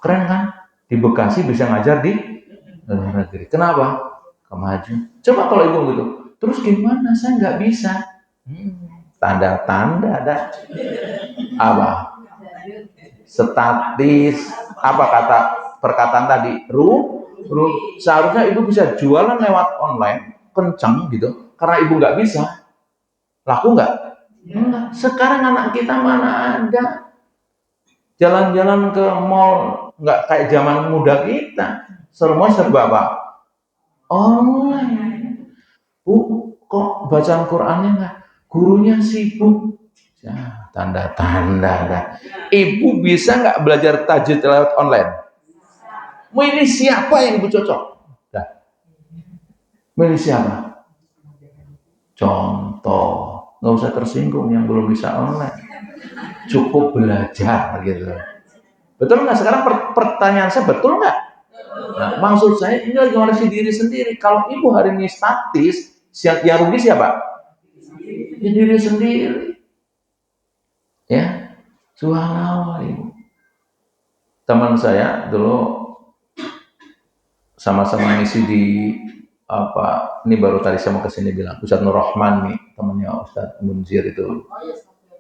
keren kan? Di Bekasi bisa ngajar di luar negeri. Kenapa? Kemajuan. Coba kalau ibu gitu, terus gimana? Saya nggak bisa. Tanda-tanda ada apa? Statis, apa kata perkataan tadi? Seharusnya ibu bisa jualan lewat online, kencang gitu. Karena ibu nggak bisa, laku nggak? Enggak. Sekarang anak kita mana ada jalan-jalan ke mall, nggak kayak zaman muda kita. Semua serba apa? Online. Bu, kok bacaan Qurannya nggak? Gurunya sibuk. Ya, tanda-tanda dah. Ibu bisa nggak belajar tajwid lewat online? Milih siapa yang ibu cocok? Dah. Milih siapa? Contoh, nggak usah tersinggung yang belum bisa online. Cukup belajar gitu. Betul nggak? Sekarang pertanyaan saya betul nggak? Nah, maksud saya ini lagi ngoreksi diri sendiri. Kalau ibu hari ini statis, yang rugi siapa? Ya, diri sendiri. Ya, subhanallah ibu. Teman saya dulu sama-sama ngisi di apa, ini baru tadi saya mau kesini bilang Ustadz Nur Rahman nih, temannya Ustadz Munzir itu.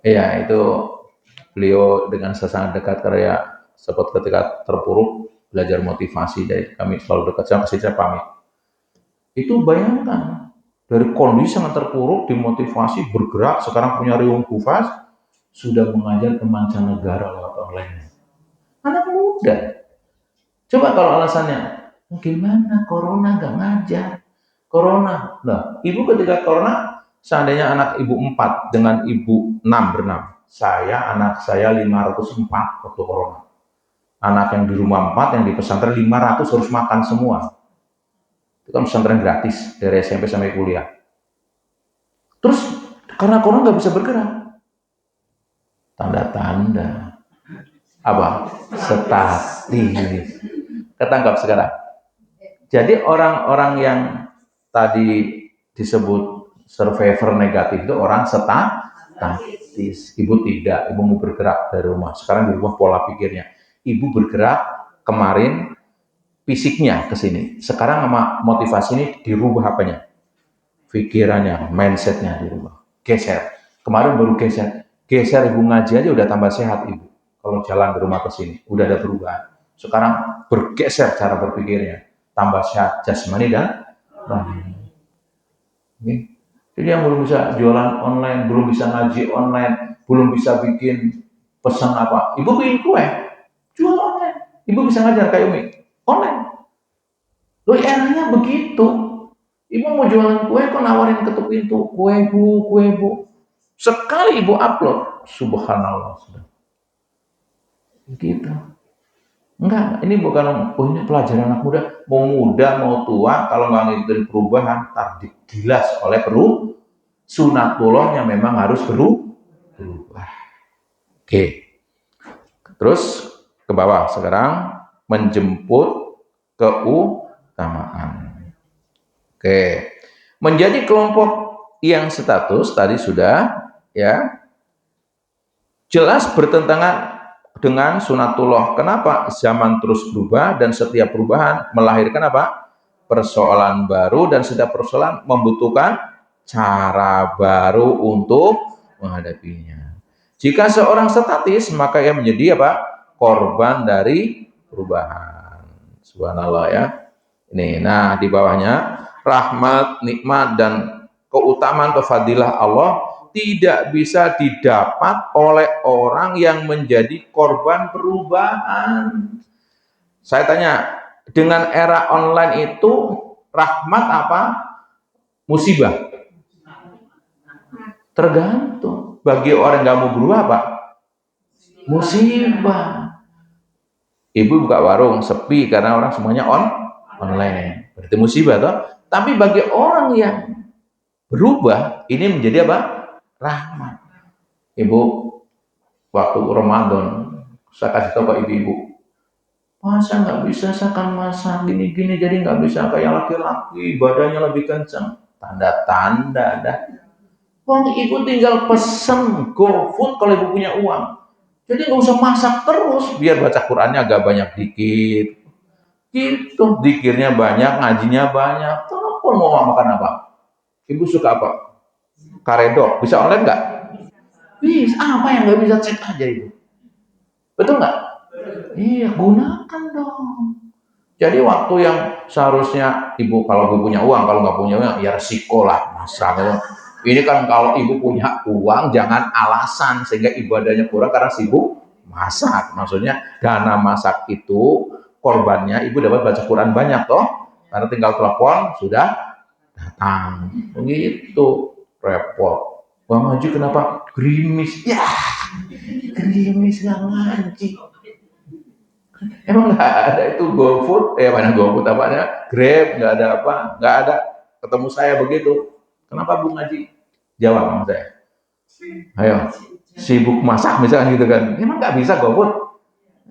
Iya, itu beliau dengan saya sangat dekat karena sempat ketika terpuruk belajar motivasi dari kami selalu dekat, saya kasih saya pamit. Itu bayangkan dari kondisi yang terpuruk dimotivasi bergerak, sekarang punya Riung Kufas, sudah mengajar ke mancanegara lewat online. Anak muda. Coba kalau alasannya, gimana corona gak ngajar? Corona. Nah, ibu ketika corona, seandainya anak ibu 4 dengan ibu 6 berenam. Anak saya 504 waktu corona. Anak yang di rumah 4, yang di pesantren 500 harus makan semua. Itu kan pesantren gratis dari SMP sampai kuliah. Terus karena corona nggak bisa bergerak, tanda-tanda apa? Statis. Ketangkap sekarang. Jadi orang-orang yang tadi disebut survivor negatif itu orang statis. Ibu tidak, ibu mau bergerak dari rumah. Sekarang di rumah pola pikirnya. Ibu bergerak kemarin fisiknya ke sini. Sekarang sama motivasi ini dirubah apanya? Pikirannya, mindsetnya dirubah. Geser. Kemarin baru geser. Geser ibu ngaji aja udah tambah sehat ibu. Kalau jalan dari rumah ke sini, udah ada perubahan. Sekarang bergeser cara berpikirnya. Tambah sehat jasmani dan rohani. Jadi yang belum bisa jualan online, belum bisa ngaji online, belum bisa bikin pesan apa. Ibu bikin kue, jual online. Ibu bisa ngajar kayak Umi, online. Loh enaknya begitu. Ibu mau jualan kue kok nawarin ketuk pintu, kue bu. Sekali ibu upload, subhanallah sudah. Gitu. Enggak, ini bukan ini pelajaran anak muda. Mau muda, mau tua, kalau nggak ngikutin perubahan, tak digilas oleh sunatullahnya memang harus berubah. Oke. Terus ke bawah sekarang menjemput keutamaan. Oke. Menjadi kelompok yang status tadi sudah ya jelas bertentangan dengan sunatullah. Kenapa? Zaman terus berubah dan setiap perubahan melahirkan apa? Persoalan baru dan setiap persoalan membutuhkan cara baru untuk menghadapinya. Jika seorang statis, maka ia menjadi apa? Korban dari perubahan. Subhanallah ya. Ini, nah di bawahnya rahmat, nikmat dan keutamaan kefadilah Allah tidak bisa didapat oleh orang yang menjadi korban perubahan. Saya tanya, dengan era online itu rahmat apa? Musibah? Tergantung. Bagi orang yang nggak mau berubah apa? Musibah. Ibu buka warung sepi karena orang semuanya online. Berarti musibah toh. Tapi bagi orang yang berubah, ini menjadi apa? Rahmat. Ibu, waktu Ramadan, saya kasih tahu ke ibu-ibu, masa nggak bisa saya kan masak gini-gini, jadi nggak bisa kayak laki-laki, badannya lebih kencang. Tanda-tanda dah. Wong ibu tinggal pesen GoFood kalau ibu punya uang. Jadi nggak usah masak terus, biar baca Qurannya agak banyak dikit. Gitu, dikirnya banyak, ngajinya banyak. Telepon mau makan apa? Ibu suka apa? Karedok, bisa online nggak? Bisa, apa yang nggak bisa cek aja itu. Betul nggak? Iya, gunakan dong. Jadi waktu yang seharusnya ibu kalau ibu punya uang, kalau nggak punya uang ya resiko lah masa gitu. Ini kan kalau ibu punya uang jangan alasan sehingga ibadahnya kurang karena sibuk masak. Maksudnya dana masak itu korbannya ibu dapat baca Quran banyak toh, karena tinggal telepon sudah datang. Begitu repot. Bang Haji kenapa gerimis? Ya gerimis nggak ngaji. Emang nggak ada itu GoFood, mana GoFood apanya, Grab, nggak ada apa, nggak ada ketemu saya begitu. Kenapa Bu Ngaji? Jawab sama saya. Ayo, sibuk masak misalnya gitu kan. Emang nggak bisa GoFood?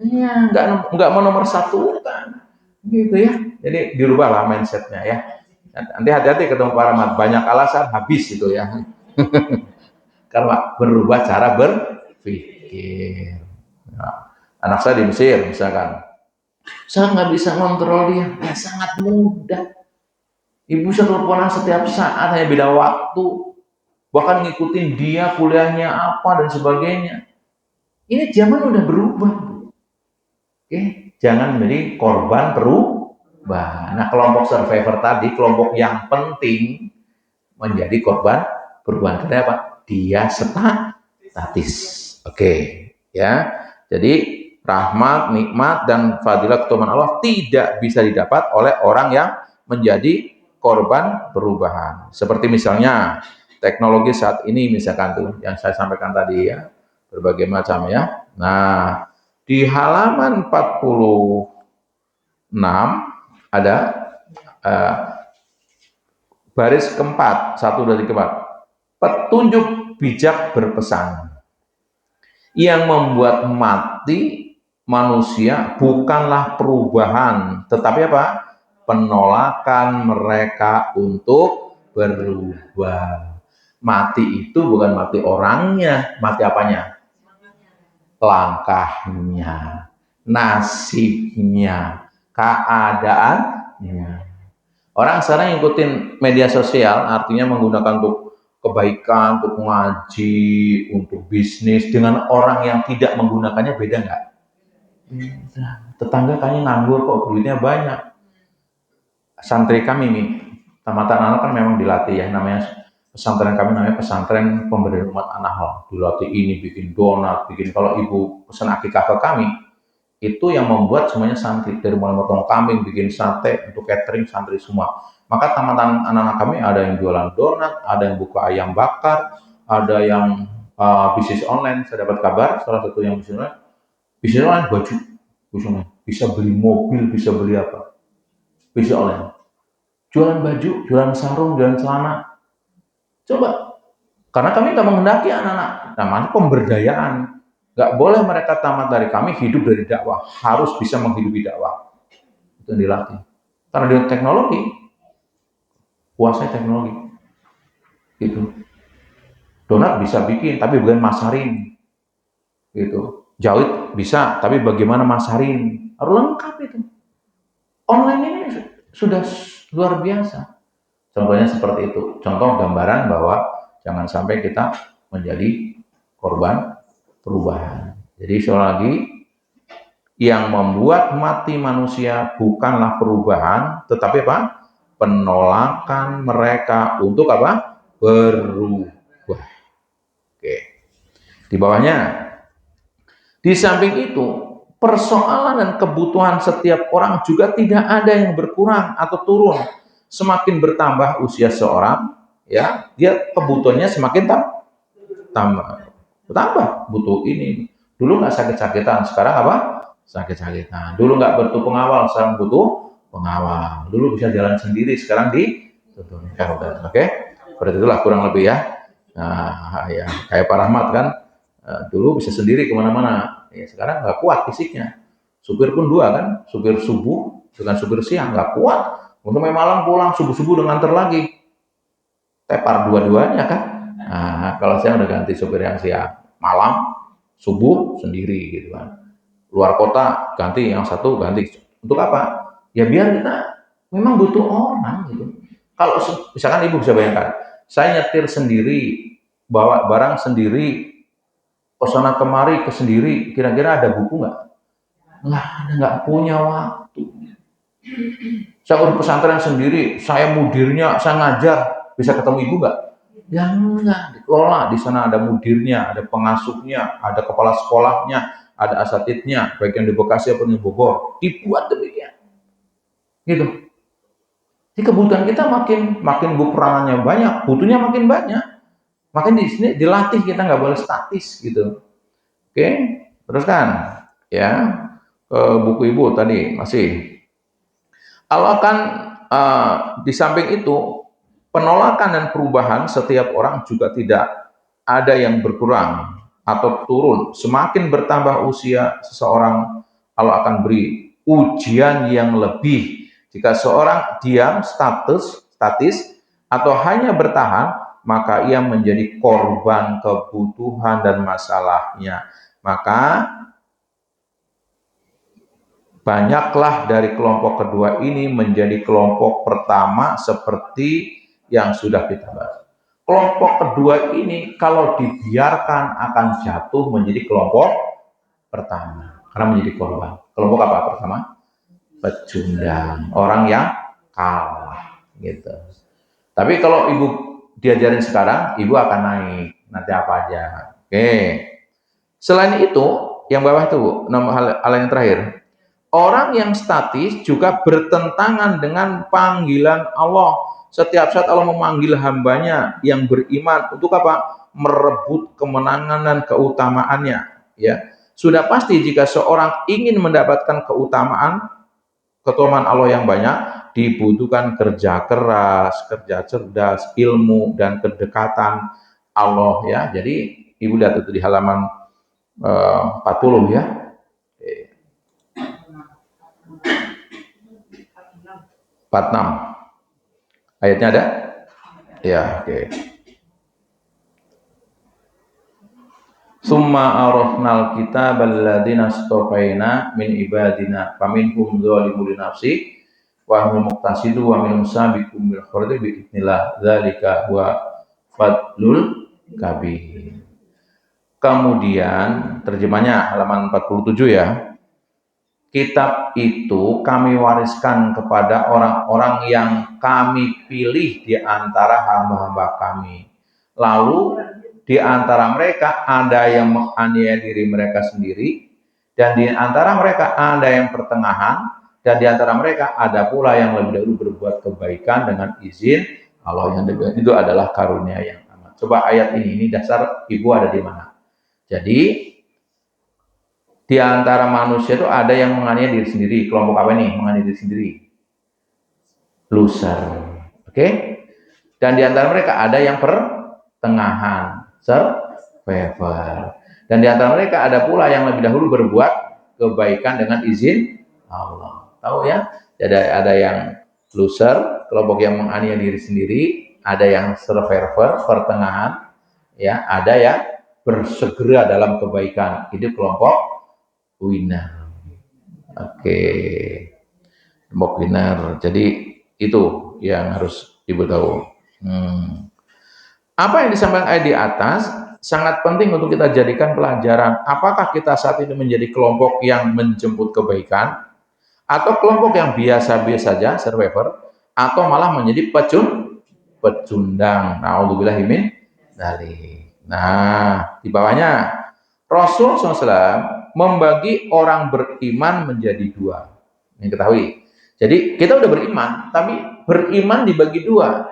Iya, nggak mau nomor satu kan. Gitu ya. Jadi dirubahlah mindsetnya ya. Nanti hati-hati ketemu para mat, banyak alasan habis itu ya. Karena berubah cara berpikir. Nah, anak saya di Mesir misalkan, saya nggak bisa ngontrol dia. Ya sangat mudah. Ibu bisa teleponan setiap saat, hanya beda waktu. Bahkan ngikutin dia kuliahnya apa dan sebagainya. Ini zaman udah berubah. Oke, jangan menjadi korban perubahan. Nah, kelompok survivor tadi, kelompok yang penting menjadi korban perubahan. Kenapa? Dia statis. Oke, ya. Jadi rahmat, nikmat, dan fadilah ketuhanan Allah tidak bisa didapat oleh orang yang menjadi korban perubahan. Seperti misalnya teknologi saat ini misalkan tuh yang saya sampaikan tadi ya, berbagai macam ya. Nah, di halaman 46 ada uh, baris keempat, 1, 2, 3, 4. Petunjuk bijak berpesan. Yang membuat mati manusia bukanlah perubahan, tetapi apa? Penolakan mereka untuk berubah. Mati itu bukan mati orangnya, mati apanya? Langkahnya, nasibnya, keadaannya. Orang sekarang ngikutin media sosial, artinya menggunakan untuk kebaikan, untuk ngaji, untuk bisnis, dengan orang yang tidak menggunakannya beda nggak? Tetangga kayaknya nganggur kok, duitnya banyak. Santri kami nih, tamatan anak kan memang dilatih ya, namanya pesantren kami namanya pesantren pemberdayaan umat anak. Dilatih ini, bikin donat, bikin kalau ibu pesan akikah ke kami, itu yang membuat semuanya santri, dari mulai motong kambing, bikin sate, untuk catering santri semua. Maka tamatan anak-anak kami ada yang jualan donat, ada yang buka ayam bakar, ada yang bisnis online. Saya dapat kabar salah satu yang bisnis online baju, bisa beli mobil, bisa beli apa, bisnis online, jualan baju, jualan sarung, jualan celana. Coba, karena kami tak menghendaki anak-anak, namanya pemberdayaan. Gak boleh mereka tamat dari kami hidup dari dakwah, harus bisa menghidupi dakwah. Itu yang dilatih. Karena dia teknologi, kuasai teknologi. Gitu. Donat bisa bikin, tapi bukan masarin. Gitu. Jahit bisa, tapi bagaimana masarin? Harus lengkap itu. Online ini sudah luar biasa. Contohnya seperti itu. Contoh gambaran bahwa jangan sampai kita menjadi korban perubahan. Jadi sekali lagi, yang membuat mati manusia bukanlah perubahan, tetapi apa? Penolakan mereka untuk apa? Berubah. Oke. Di bawahnya, di samping itu, persoalan dan kebutuhan setiap orang juga tidak ada yang berkurang atau turun. Semakin bertambah usia seorang, ya, dia kebutuhannya semakin bertambah. Butuh ini. Dulu nggak sakit-sakitan, sekarang apa? Sakit-sakitan. Dulu nggak butuh pengawal, sekarang butuh pengawal. Dulu bisa jalan sendiri, sekarang dituntun. Oke? Seperti itulah kurang lebih ya. Nah, ya kayak Pak Rahmat kan, dulu bisa sendiri kemana-mana. Ya, sekarang nggak kuat fisiknya. Supir pun dua kan, supir subuh dengan supir siang nggak kuat. Untuk malam pulang subuh-subuh dengan antar lagi. Tepar dua-duanya kan. Nah, kalau saya udah ganti supir yang siang, malam, subuh sendiri gitu kan. Luar kota ganti, yang satu ganti. Untuk apa? Ya biar kita memang butuh orang gitu. Kalau misalkan ibu bisa bayangkan, saya nyetir sendiri, bawa barang sendiri, kesana kemari ke sendiri, kira-kira ada buku nggak? Nggak punya waktu. Saya urus pesantren sendiri, saya mudirnya, saya ngajar, bisa ketemu ibu nggak? Ya enggak, dikelola. Di sana ada mudirnya, ada pengasuhnya, ada kepala sekolahnya, ada asatidnya, baik yang di Bekasi ataupun di Bogor. Dibuat demikian. Gitu. Jadi kebutuhan kita makin perangannya banyak, butuhnya makin banyak. Makin di sini dilatih kita nggak boleh statis gitu. Oke, teruskan ya ke buku ibu tadi masih. Allah kan di samping itu penolakan dan perubahan setiap orang juga tidak ada yang berkurang atau turun. Semakin bertambah usia seseorang, Allah akan beri ujian yang lebih. Jika seorang diam, statis, atau hanya bertahan, maka ia menjadi korban kebutuhan dan masalahnya. Maka banyaklah dari kelompok kedua ini menjadi kelompok pertama seperti yang sudah kita bahas. Kelompok kedua ini kalau dibiarkan akan jatuh menjadi kelompok pertama karena menjadi korban. Kelompok apa pertama? Pecundang, orang yang kalah gitu. Tapi kalau ibu diajarin sekarang, ibu akan naik nanti apa aja. Oke. Selain itu, yang bawah itu nomor hal yang terakhir. Orang yang statis juga bertentangan dengan panggilan Allah. Setiap saat Allah memanggil hambanya yang beriman untuk apa? Merebut kemenangan dan keutamaannya. Ya, sudah pasti jika seorang ingin mendapatkan keutamaan Allah yang banyak, dibutuhkan kerja keras, kerja cerdas, ilmu dan kedekatan Allah ya. Jadi ibu lihat itu di halaman 40 ya. 46. Ayatnya ada? Ya, oke. Summa arafnal kitabal ladzina astafaina min ibadina faminhum dzalimun li nafsi wa hum muqtasidu wa minhum sabiqum bil khairat bi idznillah dzalika huwa fadlul kabir. Kemudian terjemahnya halaman 47 ya. Kitab itu kami wariskan kepada orang-orang yang kami pilih di antara hamba-hamba kami. Lalu di antara mereka ada yang menganiaya diri mereka sendiri, dan di antara mereka ada yang pertengahan, dan di antara mereka ada pula yang lebih dahulu berbuat kebaikan dengan izin Allah. Yang itu adalah karunia yang amat. Coba ayat ini dasar ibu ada di mana? Jadi di antara manusia itu ada yang menganiaya diri sendiri. Kelompok apa nih menganiaya diri sendiri? Loser. Oke? Dan di antara mereka ada yang pertengahan, survivor. Dan di antara mereka ada pula yang lebih dahulu berbuat kebaikan dengan izin Allah. Tahu ya? Ada yang loser, kelompok yang menganiaya diri sendiri, ada yang survivor, pertengahan, ya, ada yang bersegera dalam kebaikan. Itu kelompok winner. Oke. Kelompok winner. Jadi itu yang harus ibu tahu. Apa yang disampaikan ayat di atas sangat penting untuk kita jadikan pelajaran. Apakah kita saat ini menjadi kelompok yang menjemput kebaikan, atau kelompok yang biasa-biasa saja, survivor, atau malah menjadi pecundang. Na'udzubillahi min dzalik. Nah, di bawahnya Rasul SAW membagi orang beriman menjadi dua. Ini ketahui. Jadi kita udah beriman, tapi beriman dibagi dua.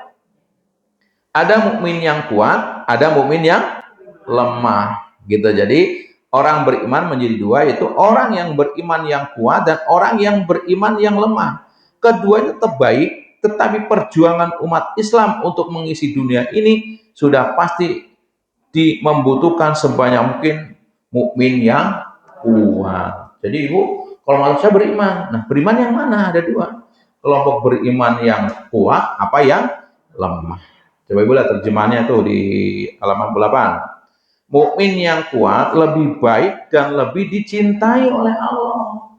Ada mukmin yang kuat, ada mukmin yang lemah. Gitu. Jadi orang beriman menjadi dua, yaitu orang yang beriman yang kuat dan orang yang beriman yang lemah. Keduanya terbaik, tetapi perjuangan umat Islam untuk mengisi dunia ini sudah pasti membutuhkan sebanyak mungkin mukmin yang kuat. Jadi ibu, kalau manusia beriman, nah beriman yang mana? Ada dua. Kelompok beriman yang kuat, apa yang lemah. Coba ibu lihat terjemahannya tuh di halaman 8. Mukmin yang kuat lebih baik dan lebih dicintai oleh Allah.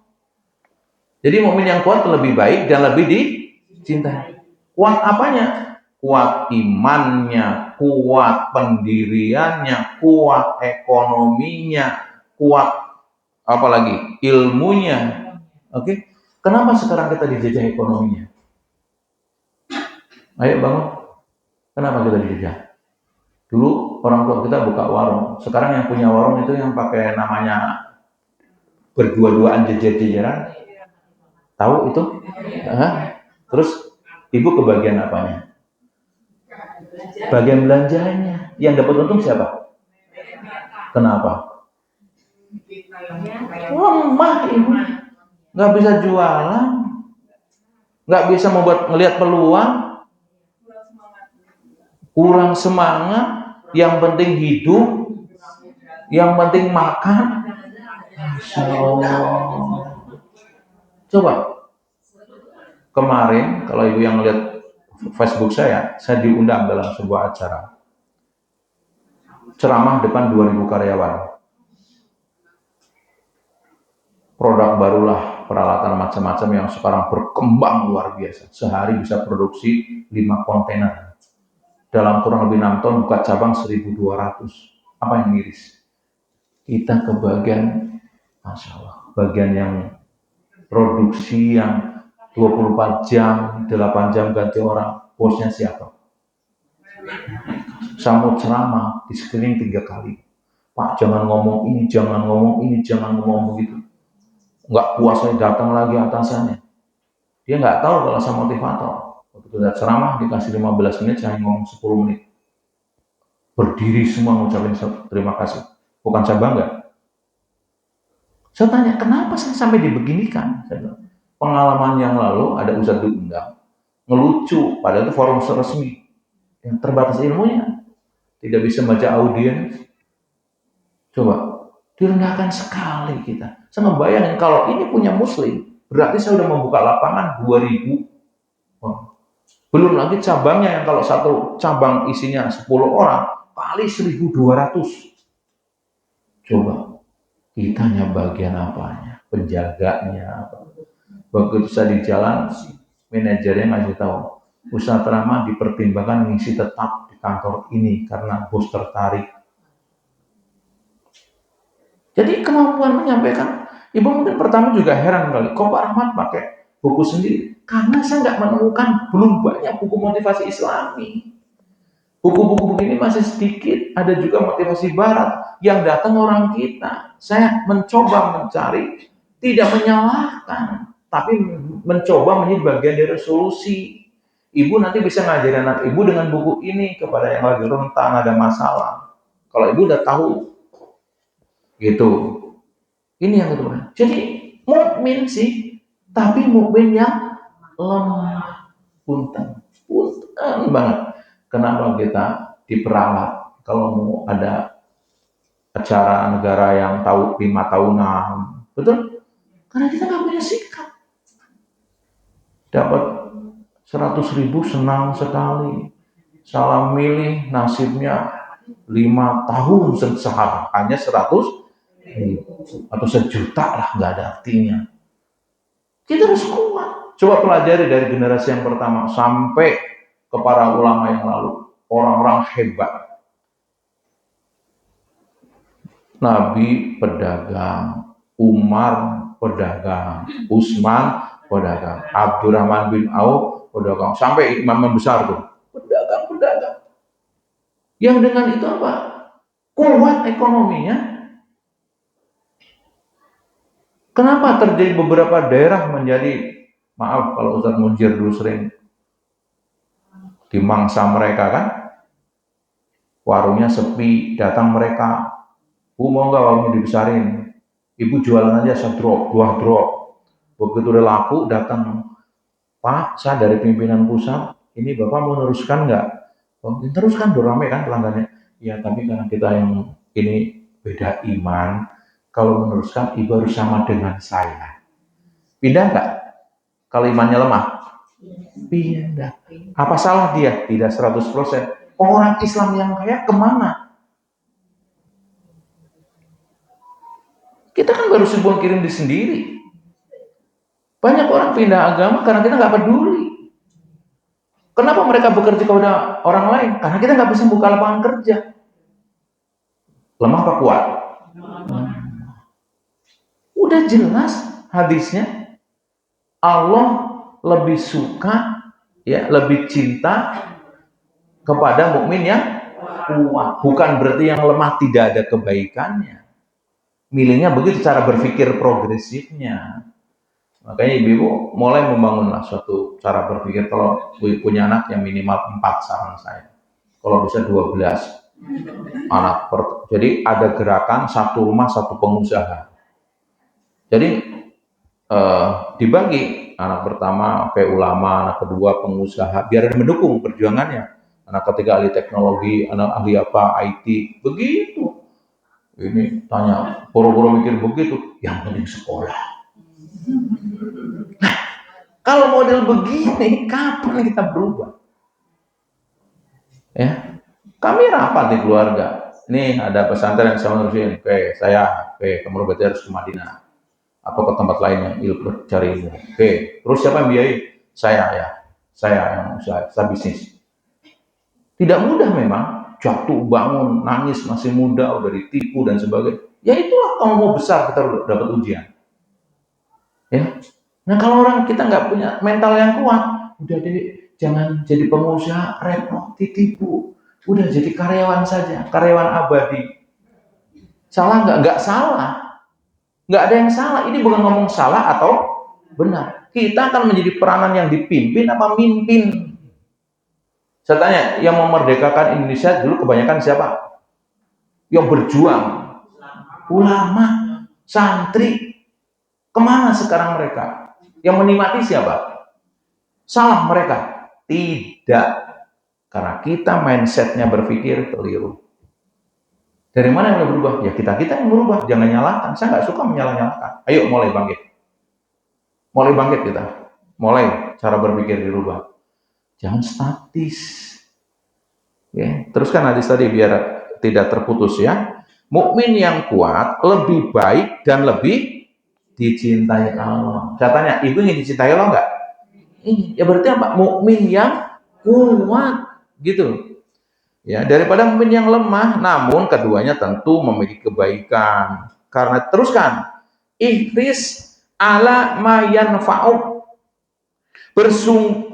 Jadi mukmin yang kuat lebih baik dan lebih dicintai. Kuat apanya? kuat imannya, kuat pendiriannya, kuat ekonominya, kuat apalagi ilmunya. Oke, kenapa sekarang kita dijajah ekonominya? Ayo bangun, kenapa kita dijajah? Dulu orang tua kita buka warung, sekarang yang punya warung itu yang pakai namanya berdua-duaan jejer-jejeran. Tahu itu? Terus ibu kebagian apanya? Bagian belanjanya. Yang dapat untung siapa? Kenapa? Lemah ibu, nggak bisa jualan, nggak bisa membuat ngelihat peluang, kurang semangat. Yang penting hidup, yang penting makan. Masya Allah. Coba kemarin kalau ibu yang lihat Facebook saya diundang dalam sebuah acara ceramah depan 2000 karyawan. Produk barulah, peralatan macam-macam yang sekarang berkembang luar biasa. Sehari bisa produksi 5 kontainer. Dalam kurang lebih 6 tahun buka cabang 1200. Apa yang miris? Kita ke bagian, Masya Allah, bagian yang produksi yang 24 jam, 8 jam ganti orang. Bosnya siapa? Saya mau ceramah, di screening 3 kali. Pak, jangan ngomong ini, jangan ngomong ini, jangan ngomong begitu. Nggak puas saya datang lagi atasannya. Dia nggak tahu kalau saya motivator. Waktu kita ceramah dikasih 15 menit, saya ngomong 10 menit. Berdiri semua ngucapin terima kasih. Bukan saya bangga. Saya tanya, kenapa saya sampai dibeginikan? Pengalaman yang lalu ada ustadz diundang, ngelucu, padahal itu forum resmi. Yang terbatas ilmunya, tidak bisa baca audiens. Coba, direndahkan sekali kita. Saya ngebayangin kalau ini punya muslim, berarti saya udah membuka lapangan 2000. Belum lagi cabangnya yang kalau satu cabang isinya 10 orang, kali 1200. Coba, kitanya bagian apanya? Penjaganya apa? Begitu saya di jalan, manajernya ngasih tahu, Ustaz Rahmat dipertimbangkan mengisi tetap di kantor ini karena bos tertarik. Jadi kemampuan menyampaikan, ibu mungkin pertama juga heran kali, kok Pak Rahmat pakai buku sendiri? Karena saya nggak menemukan, belum banyak buku motivasi Islami. Buku-buku begini masih sedikit, ada juga motivasi Barat yang datang orang kita. Saya mencoba mencari, tidak menyalahkan, tapi mencoba menjadi bagian dari solusi. Ibu nanti bisa ngajarin anak ibu dengan buku ini kepada yang lagi rentan ada masalah. Kalau ibu udah tahu, gitu. Ini yang kedua. Jadi mukmin sih, tapi mukmin yang lemah, punten banget. Kenapa kita diperalat? Kalau mau ada acara negara yang tahu 5 tahunan, betul? Karena kita nggak punya sikap. Dapat 100.000 senang sekali. Salah milih nasibnya 5 tahun sehari hanya 100.000 atau sejuta lah, nggak ada artinya. Kita harus kuat. Coba pelajari dari generasi yang pertama sampai ke para ulama yang lalu, orang-orang hebat. Nabi pedagang, Umar pedagang, Utsman pedagang, Abdurrahman bin Auf pedagang, sampai imam besar tuh pedagang. Yang dengan itu apa? Kuat ekonominya. Kenapa terjadi beberapa daerah menjadi, maaf kalau Ustadz Munjir dulu sering di mangsa mereka kan, warungnya sepi, datang mereka, mau nggak warungnya dibesarin, ibu jualan aja sedrop, 2 drop. Begitu udah laku, datang, Pak, saya dari pimpinan pusat, ini Bapak mau neruskan nggak? Oh, teruskan, rame kan pelanggannya. Ya, tapi karena kita yang ini beda iman, kalau meneruskan ibu harus sama dengan saya. Pindah nggak? Kalau imannya lemah? Pindah. Apa salah dia? Tidak 100%. Orang Islam yang kaya kemana? Kita kan baru sebuah kirim di sendiri. Banyak orang pindah agama karena kita nggak peduli. Kenapa mereka bekerja kepada orang lain? Karena kita nggak bisa buka lapangan kerja. Lemah apa kuat? Udah jelas hadisnya. Allah lebih suka, ya, lebih cinta kepada mukmin yang kuat. Bukan berarti yang lemah tidak ada kebaikannya. Milihnya begitu cara berpikir progresifnya. Makanya ibu-ibu mulai membangunlah suatu cara berpikir. Kalau ibu punya anak yang minimal 4, saran saya. Kalau bisa 12 anak. Jadi ada gerakan satu rumah satu pengusaha. Jadi dibagi, anak pertama kayak ulama, anak kedua pengusaha, biar ada mendukung perjuangannya. Anak ketiga ahli teknologi, anak ahli apa, IT, begitu. Ini tanya, boro-boro mikir begitu, yang penting sekolah. Nah, kalau model begini, kapan kita berubah? Ya, kami rapat di keluarga. Nih ada pesantren yang saya urusin. Oke, kamu berarti harus ke Madinah atau ke tempat lain yang ilmu cari ilmu. Oke, terus siapa yang biayai? Saya yang usaha, saya bisnis. Tidak mudah memang, jatuh bangun, nangis masih muda, udah ditipu dan sebagainya. Ya itulah kalau mau besar kita dapat ujian. Ya. Nah kalau orang kita nggak punya mental yang kuat, udah deh jangan jadi pengusaha, repot, ditipu. Udah jadi karyawan saja, karyawan abadi. Salah nggak? Nggak salah. Nggak ada yang salah. Ini bukan ngomong salah atau benar. Kita akan menjadi peranan yang dipimpin apa mimpin. Saya tanya, yang memerdekakan Indonesia dulu kebanyakan siapa? Yang berjuang. Ulama, santri. Kemana sekarang mereka? Yang menikmati siapa? Salah mereka? Tidak. Karena kita mindsetnya berpikir keliru. Dari mana yang berubah? Ya kita yang berubah. Jangan nyalakan. Saya nggak suka menyalah-nyalakan. Ayo mulai bangkit. Mulai bangkit kita. Mulai cara berpikir dirubah. Jangan statis. Ya, teruskan hadis tadi biar tidak terputus ya. Mukmin yang kuat lebih baik dan lebih dicintai Allah. Saya tanya, ibu ingin dicintai Allah nggak? Ya berarti apa? Mukmin yang kuat, gitu. Ya, daripada mukmin yang lemah. Namun keduanya tentu memiliki kebaikan. Karena teruskan, ihris ala ma yanfa'uk.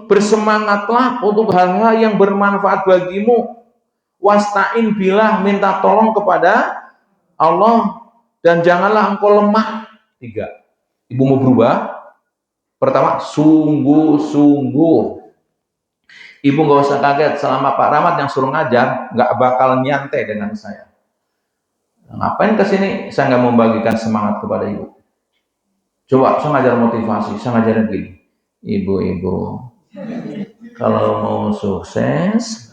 Bersemangatlah untuk hal-hal yang bermanfaat bagimu. Wasta'in billah, minta tolong kepada Allah dan janganlah engkau lemah. 3. Ibu mau berubah? Pertama, sungguh-sungguh. Ibu nggak usah kaget, selama Pak Rahmat yang suruh ngajar, nggak bakal nyantai dengan saya. Ngapain kesini? Saya nggak membagikan semangat kepada ibu. Coba, saya ngajar motivasi, saya ngajarin gini. Ibu-ibu, kalau mau sukses,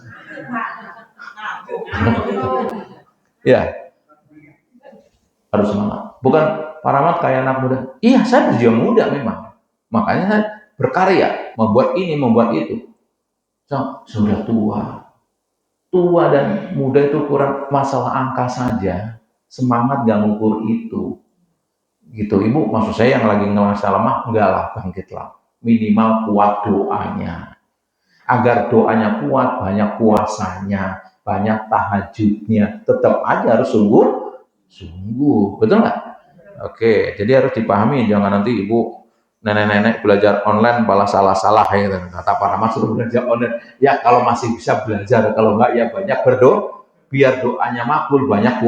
ya harus semangat. Bukan Pak Rahmat kayak anak muda. Iya, saya berjiwa muda memang. Makanya saya berkarya, membuat ini, membuat itu. So, sudah tua. Tua dan muda itu kurang masalah angka saja. Semangat gak ngukur itu. Gitu, ibu, maksud saya yang lagi ngerasa lemah, enggak lah, bangkitlah. Minimal kuat doanya. Agar doanya kuat, banyak puasanya, banyak tahajudnya. Tetap aja harus sungguh. Betul nggak? Oke, jadi harus dipahami, jangan nanti ibu nenek-nenek belajar online malah salah-salah ya, kata Pak Rahmat suruh belajar online. Ya kalau masih bisa belajar, kalau enggak ya banyak berdoa, biar doanya makbul, banyak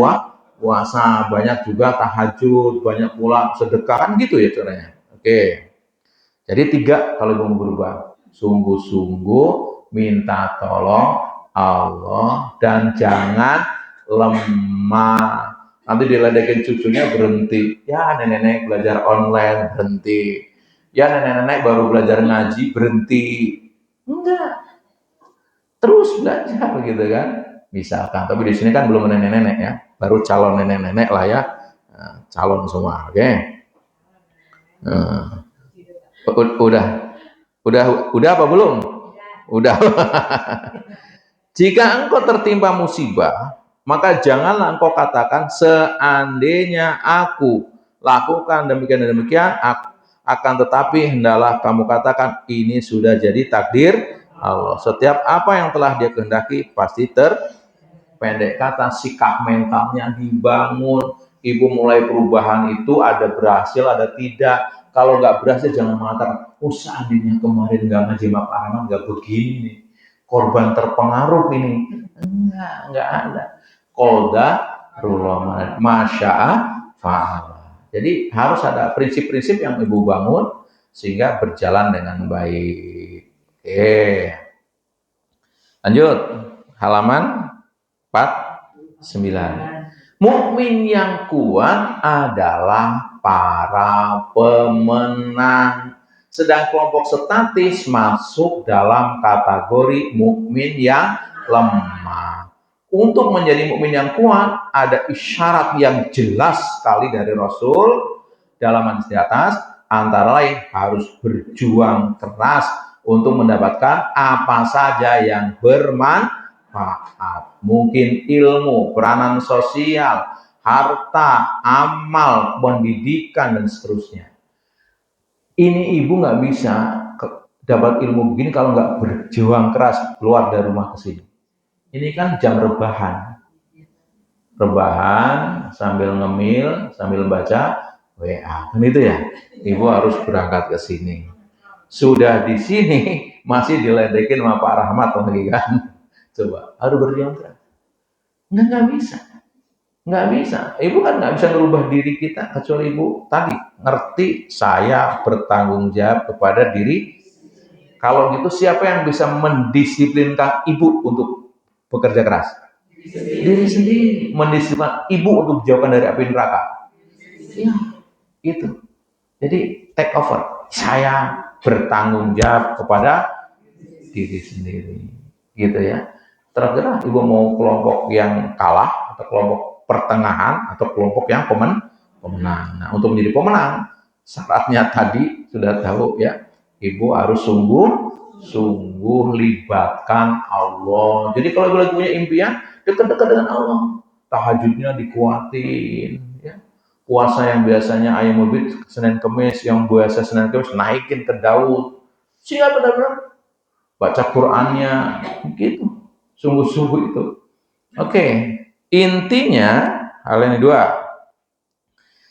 puasa, banyak juga tahajud, banyak pula sedekah, kan gitu ya caranya. Oke. Jadi 3 kalau ibu mau berubah, sungguh-sungguh minta tolong Allah dan jangan lemah. Nanti diledekin cucunya berhenti. Ya nenek-nenek belajar online berhenti. Ya nenek-nenek baru belajar ngaji berhenti. Enggak. Terus belajar gitu kan. Misalkan, tapi di sini kan belum nenek-nenek ya. Baru calon nenek-nenek lah ya. Nah, calon semua, oke. Nah, udah apa belum? Udah. Jika engkau tertimpa musibah, maka janganlah engkau katakan seandainya aku lakukan demikian dan demikian, akan tetapi hendaklah kamu katakan ini sudah jadi takdir Allah. Setiap apa yang telah dia kehendaki pasti terpendek kata, sikap mentalnya dibangun. Ibu mulai perubahan itu ada berhasil, ada tidak. Kalau nggak berhasil jangan mengatakan, oh seandainya kemarin nggak ngaji Pak Rahman nggak begini, korban terpengaruh ini. Enggak ada. Qadarullah masya'a fa'ala. Jadi harus ada prinsip-prinsip yang ibu bangun sehingga berjalan dengan baik. Oke. Lanjut. Halaman 49. Mukmin yang kuat adalah para pemenang. Sedang kelompok statis masuk dalam kategori mukmin yang lemah. Untuk menjadi mukmin yang kuat ada isyarat yang jelas sekali dari Rasul dalam hadis di atas, antara lain harus berjuang keras untuk mendapatkan apa saja yang bermanfaat. Mungkin ilmu, peranan sosial, harta, amal, pendidikan, dan seterusnya. Ini ibu nggak bisa dapat ilmu begini kalau nggak berjuang keras keluar dari rumah ke sini. Ini kan jam rebahan sambil ngemil, sambil baca WA, kan itu ya. Ibu harus berangkat ke sini. Sudah di sini masih diledekin sama Pak Rahmat lagi kan. Coba, harus berjuang keras. Nggak bisa. Ibu kan nggak bisa merubah diri kita kecuali ibu tadi ngerti saya bertanggung jawab kepada diri. Kalau gitu siapa yang bisa mendisiplinkan ibu untuk bekerja keras? Diri sendiri. Mendisiplinkan ibu untuk dijauhkan dari api neraka. Ya, itu. Jadi take over. Saya bertanggung jawab kepada diri sendiri. Gitu ya. Terserah ibu mau kelompok yang kalah atau kelompok pertengahan atau kelompok yang pemenang. Nah, untuk menjadi pemenang, syaratnya tadi sudah tahu ya. Ibu harus sungguh libatkan Allah. Jadi kalau ibu lagi punya impian, dekat-dekat dengan Allah. Tahajudnya dikuatin, ya. Puasa yang biasanya ayam ubit Senin Kemis, yang biasa Senin Kemis naikin ke Daud. Siap benar-benar baca Qur'annya, gitu. Sungguh-sungguh itu. Oke, intinya hal ini dua.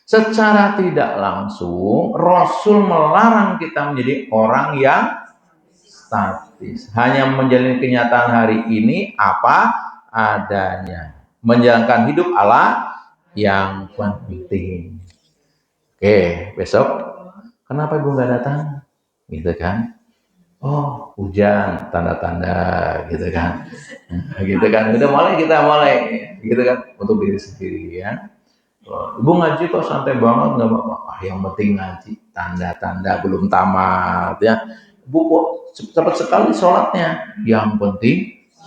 Secara tidak langsung, Rasul melarang kita menjadi orang yang statis. Hanya menjalani kenyataan hari ini apa adanya. Menjalankan hidup Allah yang penting. Oke, besok kenapa ibu nggak datang? Gitu kan? Oh, hujan, tanda-tanda, gitu kan? Gitu kan? Udah mulai, gitu kan? Untuk diri sendiri ya. Ibu ngaji kok santai banget, nggak apa-apa. Yang penting ngaji, tanda-tanda belum tamat ya. Ibu kok cepat sekali sholatnya. Yang penting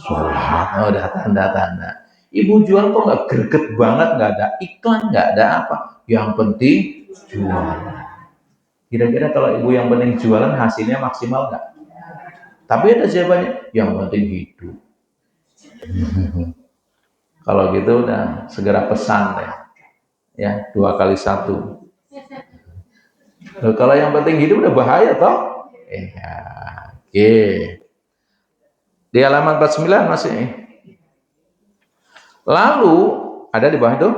sholat, oh, udah tanda-tanda. Ibu jual kok nggak greget banget, nggak ada iklan, nggak ada apa. Yang penting jual. Kira-kira kalau ibu yang penting jualan hasilnya maksimal nggak? Tapi ada jawabannya, yang penting hidup. Kalau gitu udah segera pesan deh. Ya, 2x1. Kalau yang penting hidup udah bahaya toh? Ya, oke. Di halaman 49 masih. Lalu ada di bawah itu,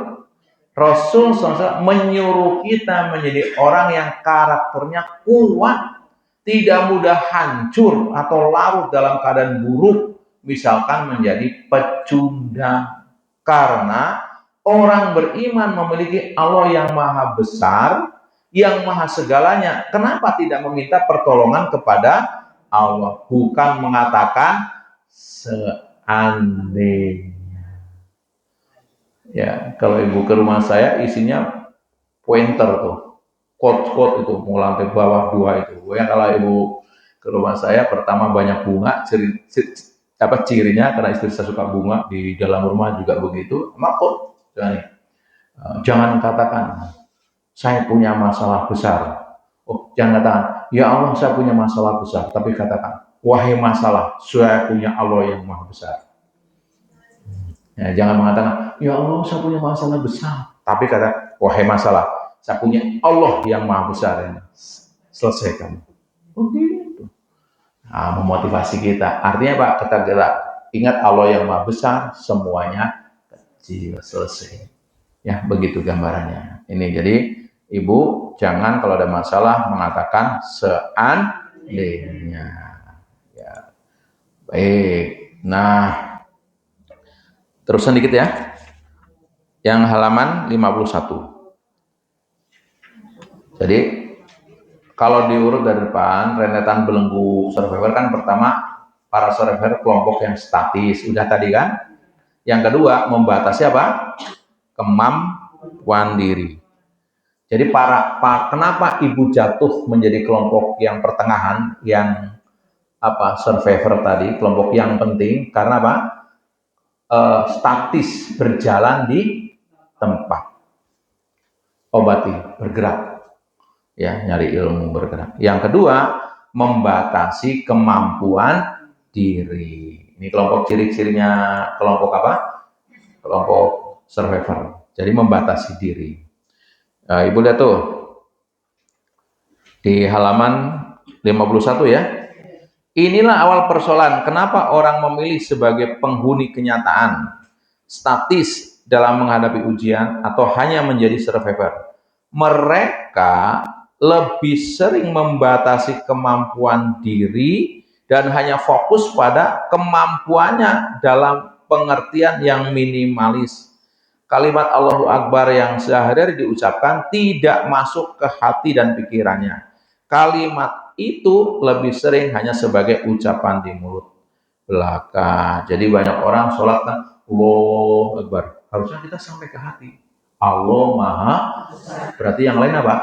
Rasul SAW menyuruh kita menjadi orang yang karakternya kuat, tidak mudah hancur atau larut dalam keadaan buruk, misalkan menjadi pecundang. Karena orang beriman memiliki Allah yang maha besar, yang maha segalanya. Kenapa tidak meminta pertolongan kepada Allah? Bukan mengatakan seandainya. Ya, kalau ibu ke rumah saya isinya pointer tuh, quote-quote itu, mau lantai bawah 2 itu. Ya, kalau ibu ke rumah saya, pertama banyak bunga, cirinya karena istri saya suka bunga, di dalam rumah juga begitu. Makut, jangan katakan saya punya masalah besar. Oh, jangan katakan ya Allah saya punya masalah besar, tapi katakan wahai masalah, saya punya Allah yang maha besar. Ya, jangan mengatakan ya Allah saya punya masalah besar, tapi kata wahai masalah, saya punya Allah yang maha besar. Selesaikan. Oh gitu. memotivasi kita. Artinya Pak, kita gerak. Ingat Allah yang Maha Besar, semuanya kecil, selesai. Ya, begitu gambarannya. Ini jadi Ibu jangan kalau ada masalah mengatakan seandainya. Ya, baik. Nah, terusan dikit ya. Yang halaman 51. Jadi kalau diurut dari depan, rentetan belenggu survivor kan pertama para survivor kelompok yang statis, udah tadi kan. Yang kedua membatasi apa? Kemampuan diri. Jadi kenapa Ibu jatuh menjadi kelompok yang pertengahan, yang survivor tadi, kelompok yang penting karena apa? Statis, berjalan di tempat. Obati, bergerak. Ya, nyari ilmu, bergerak. Yang kedua, membatasi kemampuan diri. Ini kelompok ciri-cirinya kelompok apa? Kelompok survivor. Jadi membatasi diri. Nah, Ibu lihat tuh di halaman 51 ya. Inilah awal persoalan kenapa orang memilih sebagai penghuni kenyataan, statis dalam menghadapi ujian atau hanya menjadi survivor. Mereka lebih sering membatasi kemampuan diri dan hanya fokus pada kemampuannya dalam pengertian yang minimalis. Kalimat Allahu Akbar yang sehari-hari diucapkan tidak masuk ke hati dan pikirannya. Kalimat itu lebih sering hanya sebagai ucapan di mulut belaka. Jadi banyak orang sholat kan Allahu Akbar. Harusnya kita sampai ke hati. Allah Maha. Berarti yang lain apa?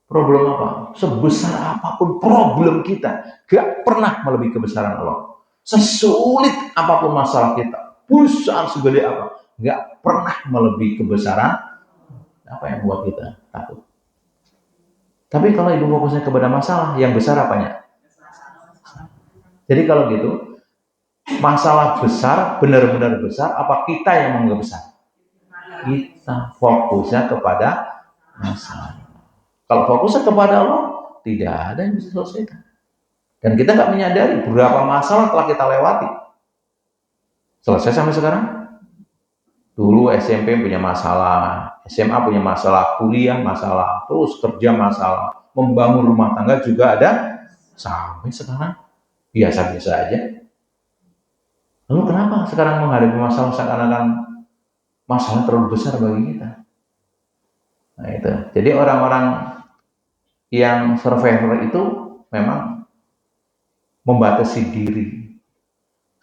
Problem apa? Sebesar apapun problem kita, gak pernah melebihi kebesaran Allah. Sesulit apapun masalah kita, besar segede apa, gak pernah melebihi kebesaran apa yang buat kita takut. Tapi kalau Ibu fokusnya kepada masalah, yang besar apanya? Jadi kalau gitu, masalah besar, benar-benar besar, apa kita yang menganggap besar? Kita fokusnya kepada masalah. Kalau fokusnya kepada Allah, tidak ada yang bisa diselesaikan. Dan kita nggak menyadari berapa masalah telah kita lewati. Selesai sampai sekarang? Dulu SMP punya masalah, SMA punya masalah, kuliah masalah, terus kerja masalah, membangun rumah tangga juga ada. Sampai sekarang biasa-biasa aja. Lalu kenapa sekarang menghadapi masalah seakan-akan masalah terlalu besar bagi kita? Nah itu. Jadi orang-orang yang survivor itu memang membatasi diri,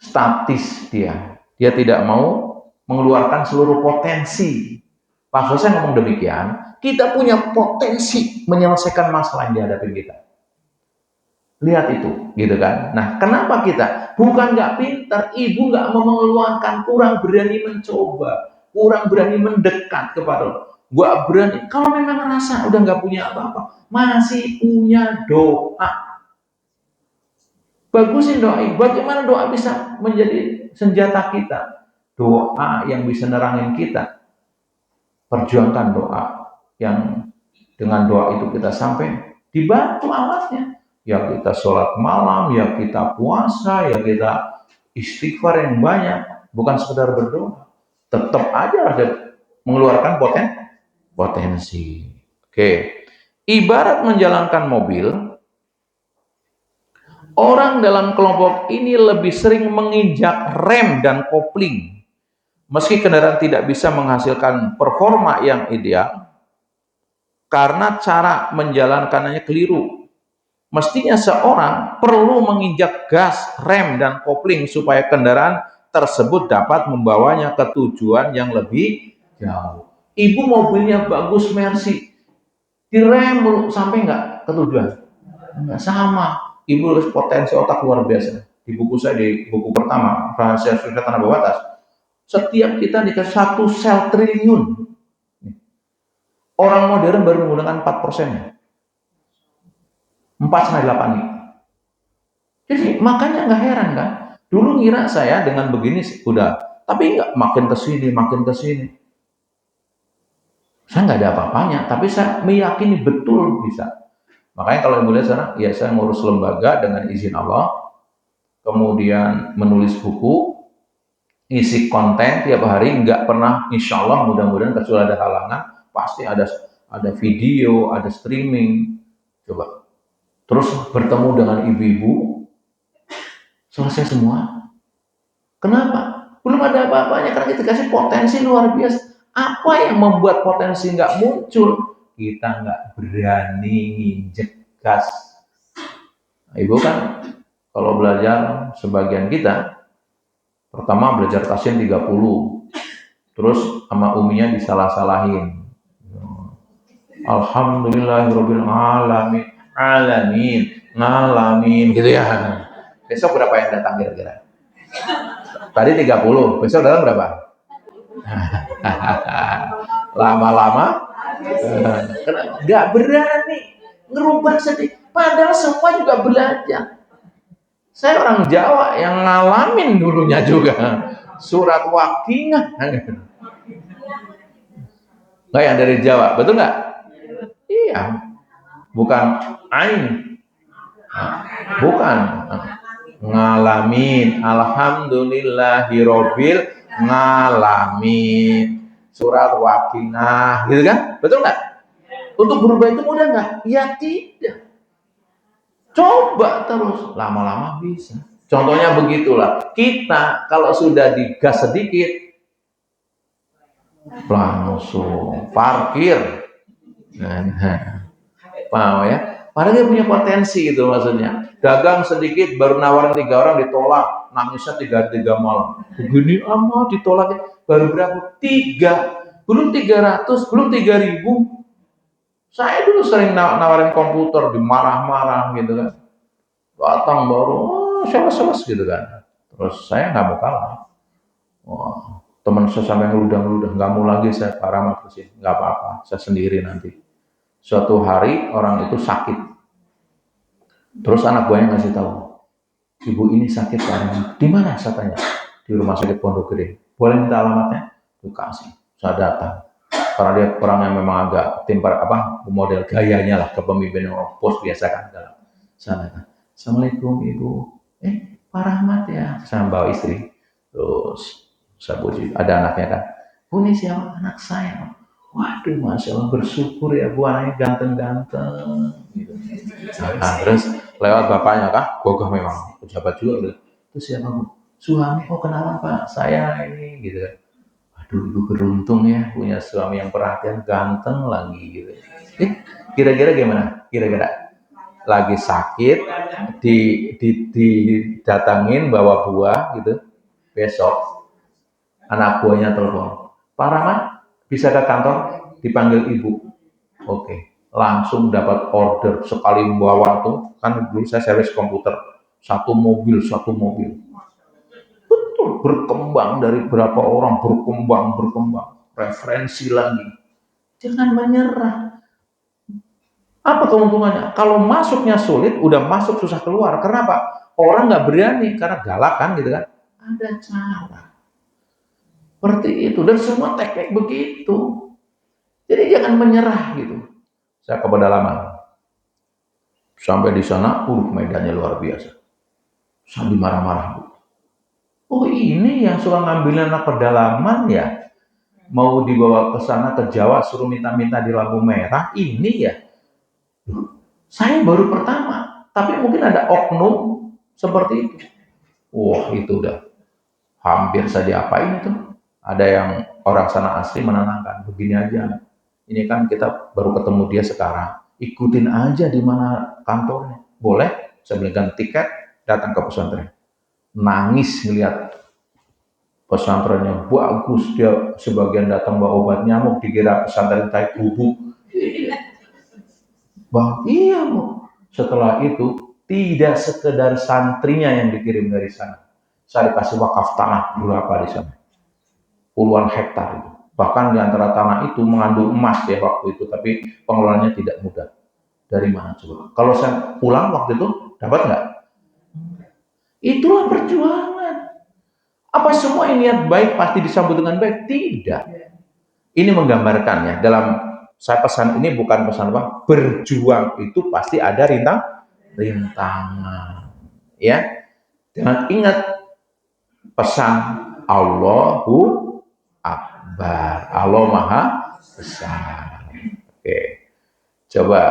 statis dia tidak mau mengeluarkan seluruh potensi. Maksud saya ngomong demikian, kita punya potensi menyelesaikan masalah yang dihadapi kita. Lihat itu, gitu kan? Nah, kenapa kita bukan nggak pintar, Ibu nggak mau mengeluarkan, kurang berani mencoba, kurang berani mendekat kepada Allah. Gua berani, kalau memang ngerasa udah nggak punya apa-apa, masih punya doa. Bagusin doa. Bagaimana doa bisa menjadi senjata kita? Doa yang bisa nerangin kita. Perjuangkan doa yang dengan doa itu kita sampai dibantu alatnya. Ya kita sholat malam, ya kita puasa, ya kita istighfar yang banyak. Bukan sekedar berdoa. Tetap aja ada mengeluarkan potensi. Oke. Ibarat menjalankan mobil, orang dalam kelompok ini lebih sering menginjak rem dan kopling. Meski kendaraan tidak bisa menghasilkan performa yang ideal, karena cara menjalankannya keliru. Mestinya seorang perlu menginjak gas, rem, dan kopling supaya kendaraan tersebut dapat membawanya ke tujuan yang lebih jauh. Ibu mobilnya bagus, Mercy, direm sampai nggak ke tujuan? Nggak sama. Ibu harus potensi otak luar biasa. Di buku saya, di buku pertama, Rahasia Sukses Tanpa Batas, setiap kita dikasih 1 sel triliun. Orang modern baru menggunakan 4%. 4-8 nih. Jadi makanya nggak heran kan? Dulu ngira saya dengan begini udah, tapi nggak, makin kesini. Saya nggak ada apa-apanya, tapi saya meyakini betul bisa. Makanya kalau ibu lihat sana, ya saya ngurus lembaga dengan izin Allah, kemudian menulis buku, isi konten tiap hari, nggak pernah, insya Allah mudah-mudahan kecuali ada halangan, pasti ada video, ada streaming, coba. Terus bertemu dengan ibu-ibu, selesai semua. Kenapa? Belum ada apa-apanya, karena kita kasih potensi luar biasa. Apa yang membuat potensi nggak muncul? Kita nggak berani nginjek gas. Nah, ibu kan kalau belajar sebagian kita, pertama belajar tasyen 30, terus sama uminya disalah-salahin. Alhamdulillahirabbil alamin, ngalamin gitu ya. Besok berapa yang datang kira-kira? Tadi 30, besok datang berapa? Lama-lama nggak berani ngerubah sedikit. Padahal semua juga belajar. Saya orang Jawa yang ngalamin dulunya juga. Surat Waqiah. Nggak yang dari Jawa, betul nggak? Iya. Bukan ain. Bukan. Ngalamin. Alhamdulillahirabbil ngalamin. Surat Waqiah, gitu kan? Betul nggak? Untuk berubah itu mudah nggak? Ya tidak. Coba terus, lama-lama bisa. Contohnya begitulah. Kita kalau sudah digas sedikit, langsung parkir. Paham ya? Padahal dia punya potensi itu maksudnya. Dagang sedikit, baru nawarin 3 orang ditolak, nangisnya 3 malam. Begini amat ditolak, baru berapa? 3, belum 300, belum 3.000. Saya dulu sering nawarin komputer, dimarah-marah gitu kan. Datang baru, sales gitu kan. Terus saya nggak mau kalah. Wah, teman saya sampai ngeludah-ngeludah, nggak mau lagi saya Pak sih, nggak apa-apa, saya sendiri nanti. Suatu hari orang itu sakit. Terus anak buahnya ngasih tahu, ibu ini sakit Pak. Di mana? Saya tanya. Di rumah sakit Pondok Gede. Boleh minta alamatnya? Kasih. Saya datang. Karena dia orang yang memang agak model gayanya lah, kepemimpinan orang bos biasa kan dalam sana. Assalamualaikum ibu. Pak Rahmat ya. Saya bawa istri. Terus saya puji. Ada anaknya kan. Bu ini siapa? Anak saya. Waduh, masya Allah, bersyukur ya bu, anaknya ganteng-ganteng. Gitu. Nah, terus lewat bapaknya kan, gagah memang pejabat juga. Terus siapa bu? Suami. Oh kenalan pak, saya ini gitu kan. Aduh, ibu beruntung ya punya suami yang perhatian, ganteng lagi gitu. Kira-kira gimana? Kira-kira lagi sakit, didatangin bawa buah gitu. Besok anak buahnya telepon, Pak Rahmat bisa ke kantor, dipanggil ibu. Oke, langsung dapat order sekali bawa tuh. Kan dulu saya servis komputer, satu mobil. Berkembang dari berapa orang, berkembang, referensi lagi. Jangan menyerah. Apa keuntungannya? Kalau masuknya sulit, udah masuk susah keluar. Kenapa? Orang nggak berani karena galak kan gitu kan. Ada cara. Seperti itu, dan semua teknik begitu. Jadi jangan menyerah gitu. Saya ke pedalaman. Sampai di sana, medannya luar biasa. Saya dimarah-marah. Oh ini yang suka ngambilin anak pedalaman ya, mau dibawa ke sana ke Jawa suruh minta-minta di lampu merah, ini ya. Saya baru pertama, tapi mungkin ada oknum seperti itu. Wah itu udah hampir saja apain itu. Ada yang orang sana asli menenangkan, begini aja. Ini kan kita baru ketemu dia sekarang, ikutin aja di mana kantornya. Boleh? Saya belikan tiket, datang ke pesantren. Nangis ngeliat pesantrennya bagus, dia sebagian datang bawa obat nyamuk, dikira pesantren tai bubuk. Iya bu. Setelah itu tidak sekedar santrinya yang dikirim dari sana, saya dikasih wakaf tanah berapa di sana, puluhan hektar itu. Bahkan di antara tanah itu mengandung emas ya waktu itu, tapi pengelolaannya tidak mudah. Dari mana coba? Kalau saya pulang waktu itu dapat nggak? Itulah perjuangan. Apa semua yang niat baik pasti disambut dengan baik? Tidak. Ini menggambarkan ya, dalam Saya pesan ini bukan pesan apa, berjuang itu pasti ada rintangan. Ya, dengan ingat pesan Allahu Akbar, Allah Maha Besar. Oke, coba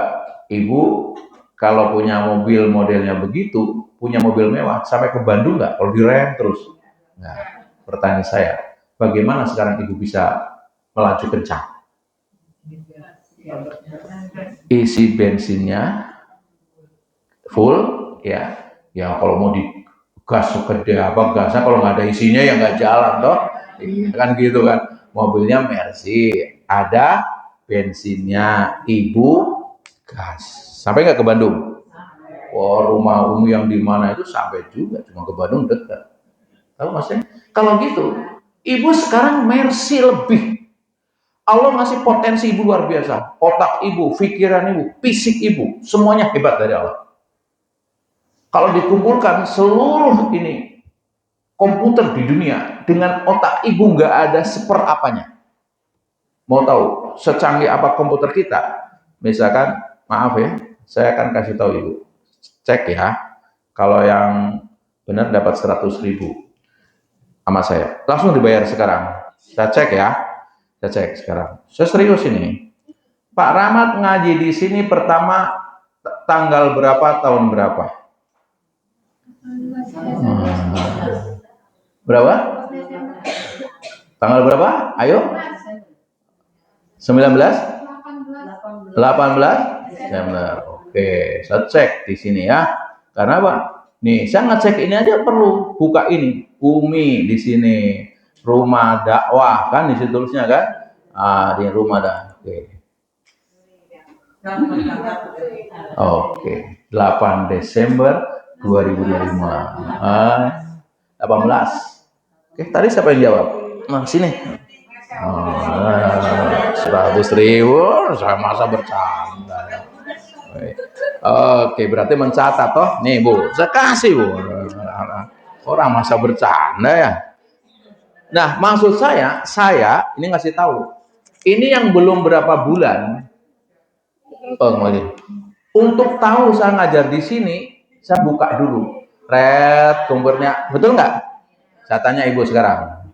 ibu kalau punya mobil modelnya begitu, punya mobil mewah, sampai ke Bandung nggak? Kalau direm terus? Nah, pertanyaan saya, bagaimana sekarang ibu bisa melaju kencang? Isi bensinnya full, ya. Ya kalau mau di gas segede apa gasnya, kalau nggak ada isinya ya nggak jalan toh. Iya kan gitu kan. Mobilnya Mercy, ada bensinnya, ibu gas. Sampai nggak ke Bandung? Oh, rumah Umi yang di mana itu sampai juga, cuma ke Bandung dekat. Tahu maksudnya? Kalau gitu, ibu sekarang Mercy lebih. Allah ngasih potensi ibu luar biasa. Otak ibu, pikiran ibu, fisik ibu, semuanya hebat dari Allah. Kalau dikumpulkan seluruh ini komputer di dunia dengan otak ibu nggak ada seperapanya. Mau tahu secanggih apa komputer kita? Misalkan, maaf ya, saya akan kasih tahu ibu. Cek ya, kalau yang benar dapat 100.000 sama saya. Langsung dibayar sekarang. Saya cek ya, saya cek sekarang. Saya serius ini. Pak Rahmat ngaji di sini pertama tanggal berapa, tahun berapa? Berapa? Tanggal berapa? Ayo. 19? 18 Desember. Oke, saya cek di sini ya. Karena apa? Nih, saya ngecek ini aja perlu buka ini. Umi di sini. Rumah dakwah kan di situ tulisnya kan? Ah, di rumah dah. Oke. 8 Desember 2025. 18. Oke, tadi siapa yang jawab? Nah, sini. 100.000, saya masa bercanda. Oke, berarti mencatat toh. Nih Bu, saya kasih Bu. Orang masa bercanda ya. Nah, maksud saya ini ngasih tahu. Ini yang belum berapa bulan. Untuk tahu saya ngajar di sini, saya buka dulu. Red, sumbernya, betul nggak? Saya tanya ibu sekarang.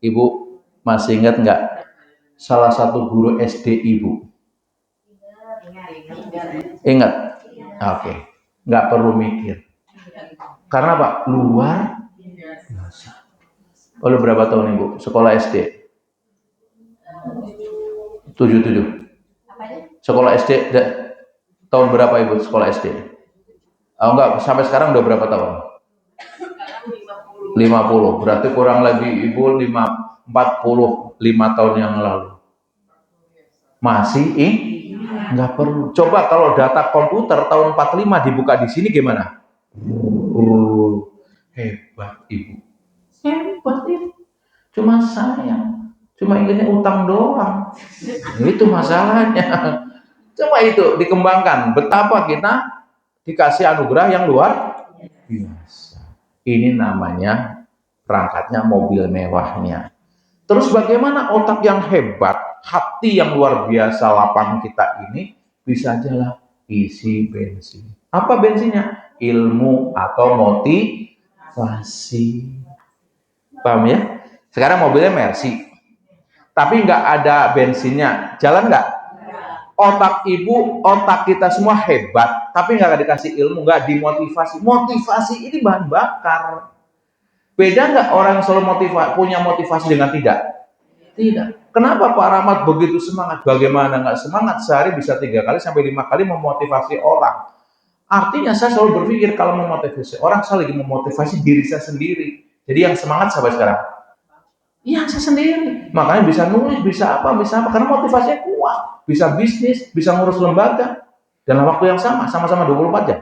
Ibu masih ingat nggak salah satu guru SD ibu? Ingat? Oke. Nggak perlu mikir. Karena Pak, luar biasa. Oleh berapa tahun ibu sekolah SD? 77. Sekolah SD tahun berapa ibu sekolah SD? Oh enggak, sampai sekarang udah berapa tahun? 50. Berarti kurang lebih ibu 45 tahun yang lalu. Masih nggak perlu. Coba kalau data komputer tahun 45 dibuka di sini gimana? Hebat ibu. Hebat ibu. Cuma sayang. Cuma inginnya utang doang. Itu masalahnya. Coba itu dikembangkan. Betapa kita dikasih anugerah yang luar biasa. Ini namanya perangkatnya mobil mewahnya. Terus bagaimana otak yang hebat, hati yang luar biasa lapang kita ini bisa jalan isi bensin. Apa bensinnya? Ilmu atau motivasi. Paham ya? Sekarang mobilnya Mercy. Tapi nggak ada bensinnya. Jalan nggak? Otak ibu, otak kita semua hebat. Tapi nggak dikasih ilmu, nggak dimotivasi. Motivasi ini bahan bakar. Beda nggak orang selalu punya motivasi dengan tidak? Tidak. Kenapa Pak Rahmat begitu semangat? Bagaimana nggak semangat? Sehari bisa 3 kali sampai 5 kali memotivasi orang. Artinya saya selalu berpikir kalau memotivasi orang, saya lagi memotivasi diri saya sendiri. Jadi yang semangat sampai sekarang? Iya, saya sendiri. Makanya bisa nulis, bisa apa. Karena motivasinya kuat. Bisa bisnis, bisa ngurus lembaga. Dalam waktu yang sama, sama-sama 24 jam.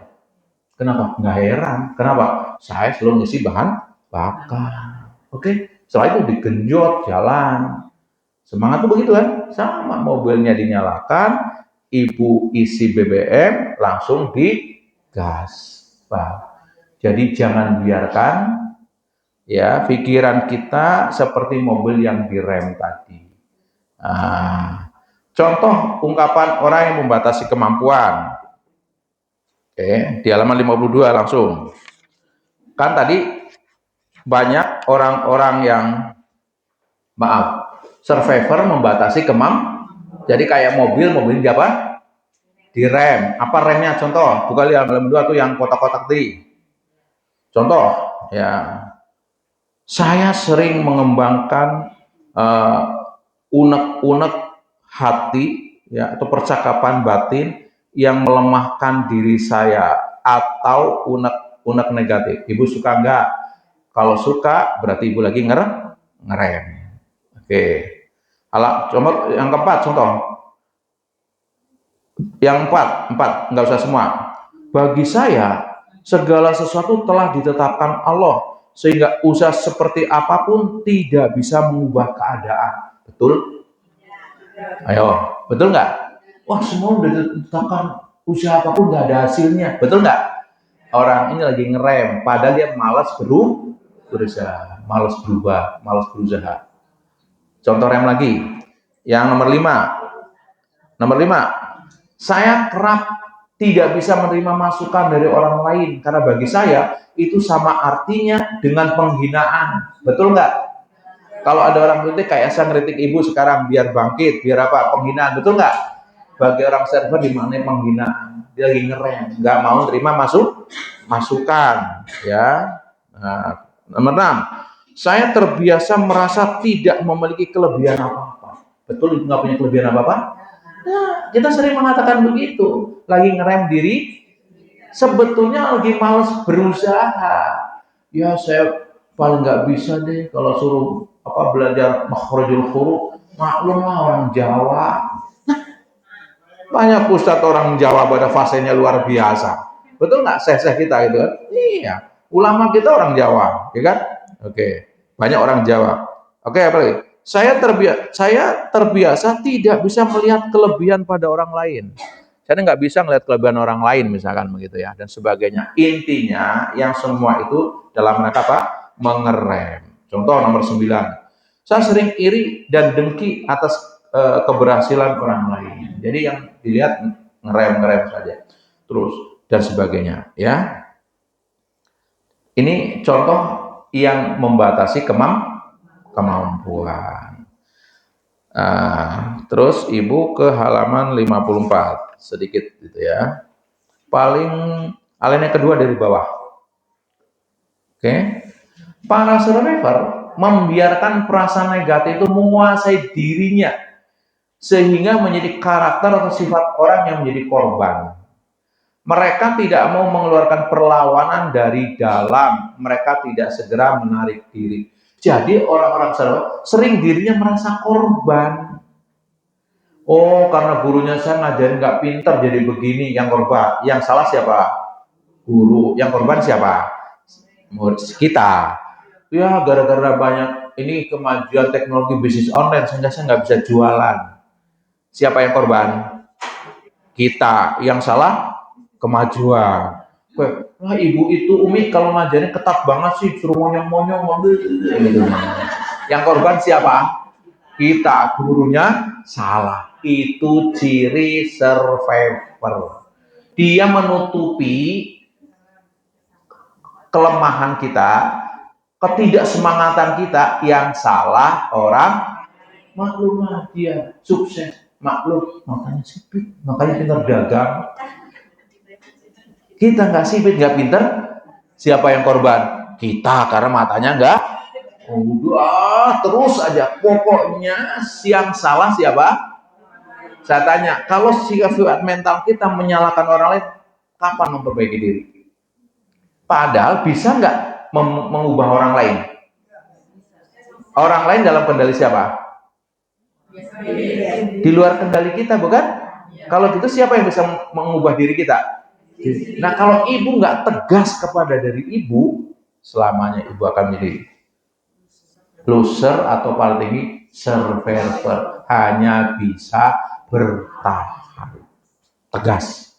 Kenapa? Nggak heran. Kenapa? Saya selalu ngisi bahan bakar. Oke? Setelah itu digenjot, jalan. Semangat tuh begitu kan? Sama, mobilnya dinyalakan, ibu isi BBM, langsung digas. Jadi jangan biarkan ya pikiran kita seperti mobil yang direm tadi. Contoh ungkapan orang yang membatasi kemampuan. Oke, di halaman 52 langsung. Kan tadi banyak orang-orang yang survivor membatasi jadi kayak mobil apa? Direm. Apa remnya? Contoh, buka lihat halaman 2 tuh yang kotak-kotak tadi. Contoh, ya. Saya sering mengembangkan unek-unek hati ya atau percakapan batin yang melemahkan diri saya atau unek-unek negatif. Ibu suka enggak? Kalau suka berarti ibu lagi ngerem. Oke. Contoh yang keempat, contoh. Yang empat, enggak usah semua. Bagi saya, segala sesuatu telah ditetapkan Allah, sehingga usaha seperti apapun tidak bisa mengubah keadaan. Betul? Ayo, betul nggak? Wah, semua udah ditetapkan, usaha apapun nggak ada hasilnya. Betul nggak? Orang ini lagi ngerem, padahal dia malas berusaha, malas berubah, malas berusaha. Contoh rem lagi, yang nomor 5. Nomor 5, saya kerap tidak bisa menerima masukan dari orang lain karena bagi saya itu sama artinya dengan penghinaan. Betul nggak? Kalau ada orang kritik kayak saya ngeritik ibu sekarang biar bangkit, biar apa? Penghinaan. Betul nggak? Bagi orang server dimaknai penghinaan. Dia lagi ngerem, nggak mau terima masukan, ya. Nah, nomor 6, saya terbiasa merasa tidak memiliki kelebihan apa-apa. Betul, nggak punya kelebihan apa-apa? Nah, kita sering mengatakan begitu, lagi ngerem diri, sebetulnya lagi males berusaha. Ya saya paling nggak bisa deh kalau suruh belajar makhrajul huruf, maklum lah orang Jawa. Banyak ustadz orang Jawa pada fasenya luar biasa. Betul nggak seh-seh kita gitu kan? Iya. Ulama kita orang Jawa, ya kan? Oke. Banyak orang Jawa. Oke, apa lagi? Saya terbiasa tidak bisa melihat kelebihan pada orang lain. Saya nggak bisa melihat kelebihan orang lain misalkan begitu ya dan sebagainya. Intinya yang semua itu dalam rangka apa? Mengerem. Contoh nomor 9. Saya sering iri dan dengki atas keberhasilan orang lain. Jadi yang dilihat ngerem-ngerem saja. Terus dan sebagainya, ya. Ini contoh yang membatasi kemampuan. Terus ibu ke halaman 54 sedikit gitu ya. Paling alinea kedua dari bawah. Oke. Para survivor membiarkan perasaan negatif itu menguasai dirinya sehingga menjadi karakter atau sifat orang yang menjadi korban. Mereka tidak mau mengeluarkan perlawanan dari dalam, mereka tidak segera menarik diri. Jadi orang-orang sering dirinya merasa korban. Oh, karena gurunya saya ngajarin nggak pinter jadi begini, yang korban. Yang salah siapa? Guru. Yang korban siapa? Murid kita. Ya, gara-gara banyak ini kemajuan teknologi bisnis online, sehingga saya nggak bisa jualan. Siapa yang korban? Kita. Yang salah? Kemajuan. Wah, ibu itu Umi kalau ngajarin ketat banget sih, suruh monyong-monyong gitu. Yang korban siapa? Kita, gurunya salah. Itu ciri survivor. Dia menutupi kelemahan kita, ketidaksemangatan kita. Yang salah orang maklum lah dia sukses, maklum makanya sipit, makanya pintar dagang. Kita nggak sipit, nggak pinter, siapa yang korban? Kita, karena matanya nggak. Udah terus aja, pokoknya yang salah siapa? Saya tanya, kalau sifat mental kita menyalahkan orang lain, kapan memperbaiki diri? Padahal bisa nggak mengubah orang lain? Orang lain dalam kendali siapa? Di luar kendali kita, bukan? Kalau gitu siapa yang bisa mengubah diri kita? Nah, kalau ibu nggak tegas kepada dari ibu, selamanya ibu akan menjadi loser atau paling tinggi survivor, hanya bisa bertahan. Tegas.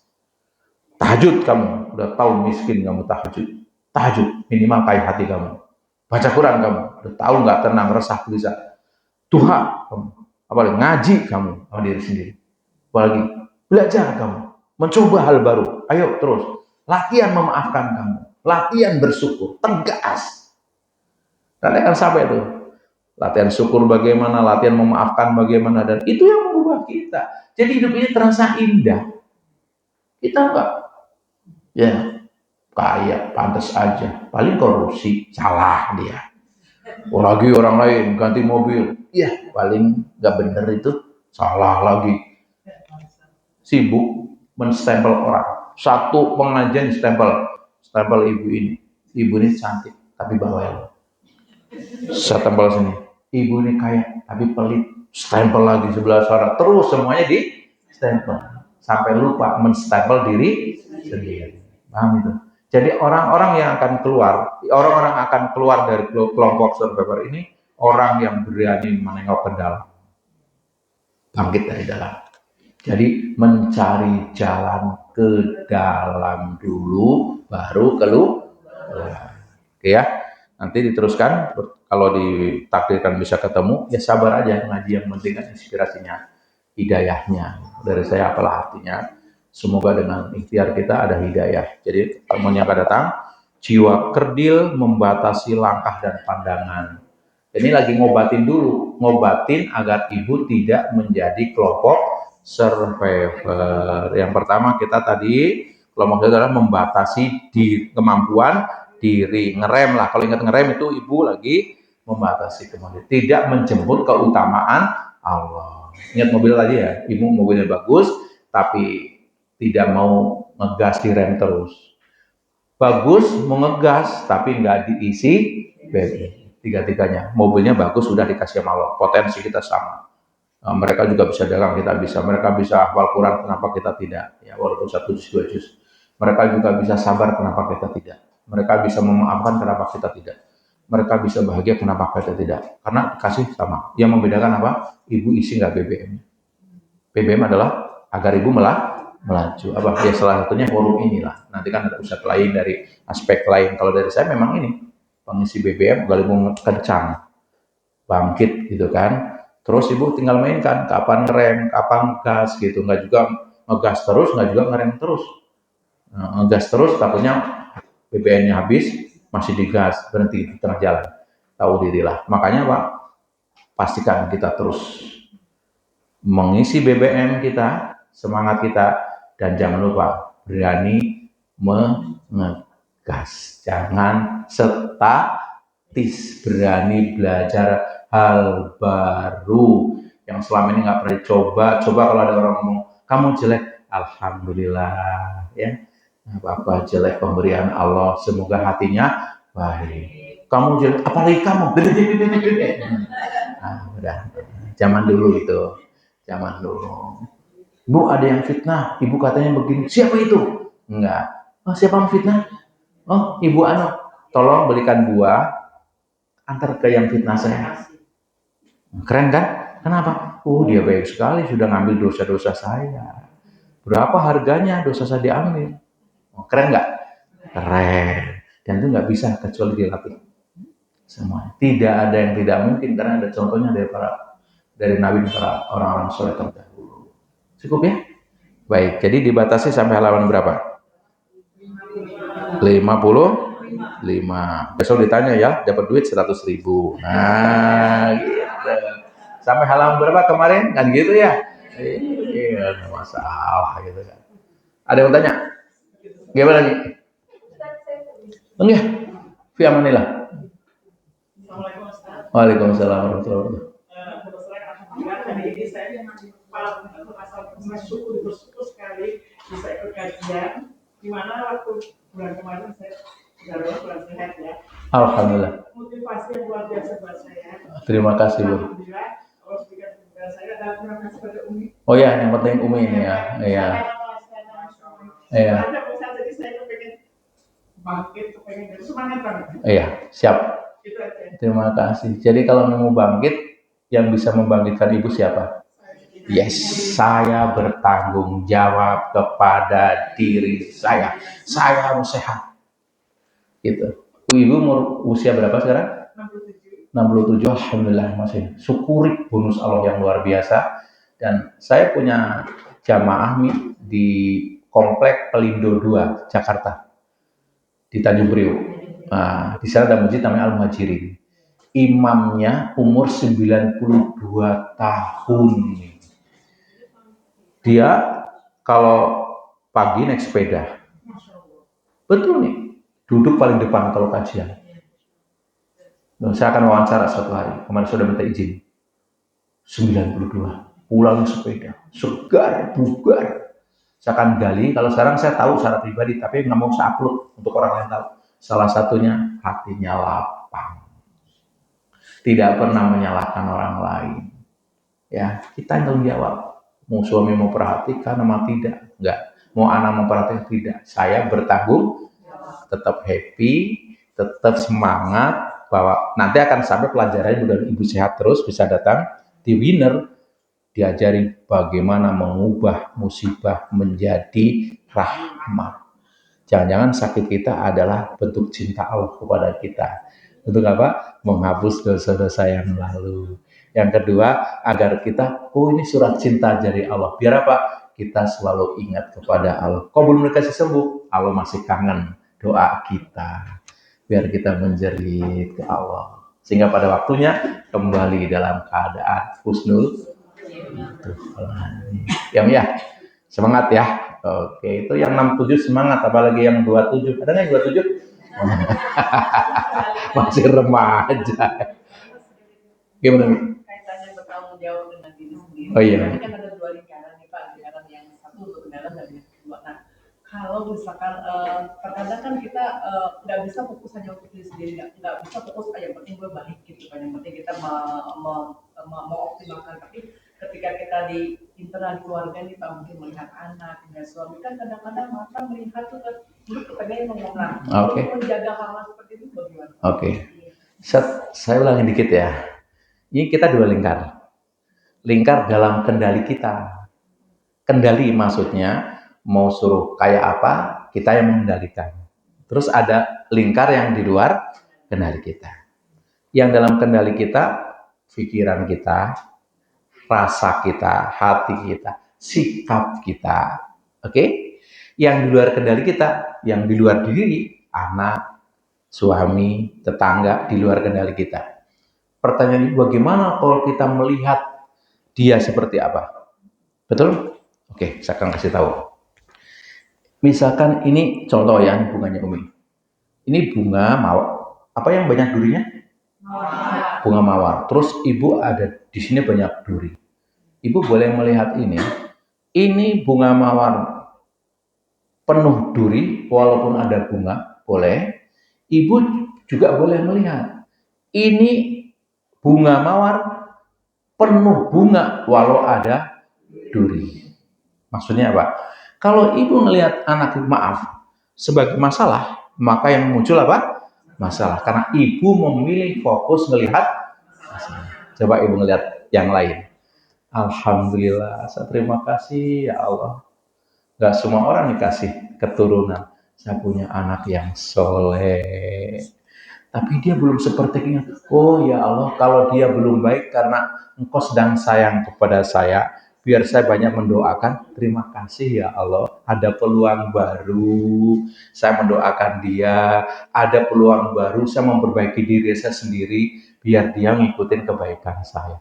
Tahajud kamu, udah tahu miskin kamu tahajud. Tahajud, minimal kayak hati kamu. Baca Quran kamu, udah tahu nggak tenang, resah, gelisah. Duha kamu, apalagi ngaji kamu sama diri sendiri, apalagi belajar kamu, mencoba hal baru, ayo terus, latihan memaafkan kamu, latihan bersyukur, tegas. Kalian akan sampai tuh, latihan syukur bagaimana, latihan memaafkan bagaimana, dan itu yang mengubah kita. Jadi hidup ini terasa indah. Kita enggak, ya kaya, pantas aja, paling korupsi, salah dia. Lagi orang lain ganti mobil, ya paling nggak bener itu, salah lagi. Sibuk menstempel orang, satu pengajian stempel ibu ini cantik tapi bawel, saya tempel sini, ibu ini kaya tapi pelit, stempel lagi sebelah sana, terus semuanya di stempel sampai lupa menstempel diri sendiri. Paham itu? Jadi orang-orang yang akan keluar, orang-orang akan keluar dari kelompok survivor ini, orang yang berani menengok ke dalam, bangkit dari dalam. Jadi mencari jalan ke dalam dulu, baru keluar. Oke ya, nanti diteruskan. Kalau ditakdirkan bisa ketemu, ya sabar aja ngaji, yang penting kan inspirasinya, hidayahnya. Dari saya apalah artinya. Semoga dengan ikhtiar kita ada hidayah. Jadi teman yang akan datang, jiwa kerdil membatasi langkah dan pandangan. Ini lagi ngobatin dulu, ngobatin agar ibu tidak menjadi kelompok survivor. Yang pertama kita tadi kelompok adalah membatasi di kemampuan diri, ngerem lah. Kalau ingat ngerem itu ibu lagi membatasi kemampuan, tidak menjemput keutamaan Allah. Ingat mobil tadi ya, ibu mobilnya bagus, tapi tidak mau ngegas di rem terus. Bagus mau ngegas tapi nggak diisi BBM. Tiga-tiganya, mobilnya bagus sudah dikasih sama Allah, potensi kita sama. Mereka juga bisa dagang, kita bisa. Mereka bisa hafal Quran, kenapa kita tidak? Ya, walaupun 1 juz 2 juz. Mereka juga bisa sabar, kenapa kita tidak? Mereka bisa memaafkan, kenapa kita tidak? Mereka bisa bahagia, kenapa kita tidak? Karena kasih sama. Yang membedakan apa? Ibu isi nggak BBM. BBM adalah agar ibu melaju. Apa? Ya salah satunya forum inilah. Nanti kan ada pusat lain dari aspek lain. Kalau dari saya memang ini pengisi BBM galimu kencang, bangkit gitu kan. Terus ibu tinggal mainkan kapan ngerem, kapan gas gitu. Nggak juga ngegas terus, nggak juga ngerem terus. Ngegas terus takutnya BBM-nya habis, masih digas, berhenti di tengah jalan. Tahu dirilah. Makanya Pak, pastikan kita terus mengisi BBM kita, semangat kita, dan jangan lupa berani mengegas. Jangan statis, berani belajar hal baru yang selama ini nggak pernah dicoba. Coba kalau ada orang ngomong kamu jelek, alhamdulillah ya, apa jelek pemberian Allah, semoga hatinya baik. Kamu jelek, apalagi kamu gede. Nah, udah zaman dulu itu, zaman dulu. Bu, ada yang fitnah, ibu katanya begini, siapa itu? Enggak. Oh, siapa yang fitnah? Oh, ibu Ano, tolong belikan buah, antar ke yang fitnah saya. Keren kan? Kenapa? Oh, dia baik sekali, sudah ngambil dosa-dosa saya. Berapa harganya dosa saya diambil? Oh, keren nggak? Keren. Dan itu nggak bisa kecuali dilatih. Semua. Tidak ada yang tidak mungkin, karena ada contohnya dari Nabi, para orang-orang soleh terdahulu. Cukup ya? Baik, jadi dibatasi sampai halaman berapa? 55. Besok ditanya ya, dapat duit 100.000. Nah, gitu. Sampai halaman berapa kemarin? Kan gitu ya? Iya, masalah gitu kan. Ada yang tanya? Gimana nih? Enggak. Fi amanillah. Waalaikumsalam warahmatullahi wabarakatuh. Hari ini saya bersyukur sekali bisa ikut kajian, di mana waktu bulan kemarin saya sudah kurang sehat ya. Alhamdulillah. Motivasi yang luar biasa buat saya. Terima kasih Bu. Alhamdulillah, Allah berikan kepada saya dan terima kasih pada Umi. Oh ya, yang penting Umi ini ya. Iya. Iya. Jadi saya kepengen bangkit, kepengen semangat banget. Iya, siap. Terima kasih. Jadi kalau mau bangkit, yang bisa membangkitkan ibu siapa? Yes, saya bertanggung jawab kepada diri saya. Saya harus sehat. Gitu. Ibu usia berapa sekarang? 67, alhamdulillah masih syukuri bonus Allah yang luar biasa. Dan saya punya jamaah nih di Komplek Pelindo 2 Jakarta, di Tanjung Priok. Nah, di sana ada masjid namanya Al-Muhajirin. Imamnya umur 92 tahun. Dia kalau pagi naik sepeda. Betul nih, duduk paling depan kalau kajian. Nah, saya akan wawancara suatu hari, kemarin sudah minta izin. 92, pulang sepeda, segar, bugar. Saya akan gali, kalau sekarang saya tahu secara pribadi, tapi nggak mau saya upload untuk orang lain tahu. Salah satunya hatinya lapang, tidak pernah menyalahkan orang lain. Ya, kita yang tanggung jawab. Mau suami mau perhatikan, sama tidak, enggak. Mau anak memperhatikan, tidak. Saya bertanggung, tetap happy, tetap semangat, bahwa nanti akan sampai pelajarannya mudah ibu sehat terus bisa datang di winner, diajari bagaimana mengubah musibah menjadi rahmat. Jangan-jangan sakit kita adalah bentuk cinta Allah kepada kita. Untuk apa? Menghapus dosa-dosa yang lalu. Yang kedua, agar kita, oh ini surat cinta dari Allah. Biar apa? Kita selalu ingat kepada Allah. Kok belum dikasih sembuh? Allah masih kangen doa kita. Biar kita menjerit ke Allah. Sehingga pada waktunya kembali dalam keadaan husnul. Ya, semangat ya. Oke, itu yang 67 semangat, apalagi yang 27. Ada nggak yang 27? Masih remaja. Gimana nih? Kaitannya bertanggung jawab dengan diri sendiri. Oh iya. Ini kan ada dua lingkaran nih Pak, lingkaran yang satu untuk kendaraan dan yang kedua. Nah, kalau misalkan terkadang kan kita nggak bisa fokus hanya untuk diri sendiri, nggak bisa fokus yang penting gue baik gitu kan, yang penting kita mengoptimalkan. Tapi ketika kita di internal keluarga nih Pak, mungkin melihat anak, melihat suami, kan kadang-kadang mata melihat tuh kan, dulu pengen ngomong, nah, Oke. menjaga hal seperti itu bagaimana? Oke. Saya ulangin dikit ya. Ini kita dua lingkar. Lingkar dalam kendali kita. Kendali maksudnya mau suruh kayak apa, kita yang mengendalikan. Terus ada lingkar yang di luar kendali kita. Yang dalam kendali kita, pikiran kita, rasa kita, hati kita, sikap kita. Oke? Yang di luar kendali kita, yang di luar diri, anak, suami, tetangga, di luar kendali kita. Pertanyaannya, bagaimana kalau kita melihat dia seperti apa? Betul? Oke, saya akan kasih tahu. Misalkan ini contoh ya, bunganya Umi. Ini bunga mawar. Apa yang banyak durinya? Mawar. Bunga mawar. Terus ibu ada di sini banyak duri. Ibu boleh melihat ini. Ini bunga mawar penuh duri, walaupun ada bunga, boleh. Ibu juga boleh melihat. Ini bunga mawar penuh bunga walau ada duri. Maksudnya apa? Kalau ibu melihat anak, maaf, sebagai masalah, maka yang muncul apa? Masalah. Karena ibu memilih fokus melihat masalah. Coba ibu melihat yang lain. Alhamdulillah, saya terima kasih ya Allah. Gak semua orang dikasih keturunan. Saya punya anak yang soleh. Tapi dia belum sepertinya. Oh ya Allah, kalau dia belum baik karena Engkau sedang sayang kepada saya, biar saya banyak mendoakan. Terima kasih ya Allah, ada peluang baru. Saya mendoakan dia, ada peluang baru. Saya memperbaiki diri saya sendiri, biar dia ngikutin kebaikan saya.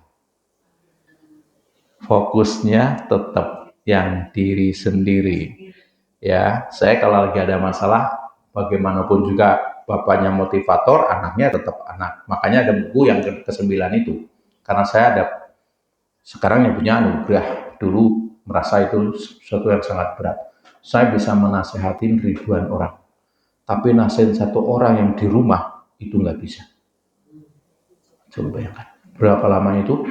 Fokusnya tetap yang diri sendiri. Ya, saya kalau lagi ada masalah, bagaimanapun juga bapaknya motivator, anaknya tetap anak. Makanya ada buku yang ke-9 itu. Karena saya ada sekarang yang punya anugerah, dulu merasa itu sesuatu yang sangat berat. Saya bisa menasehatin ribuan orang. Tapi nasihatin satu orang yang di rumah itu nggak bisa. Coba bayangkan. Berapa lama itu?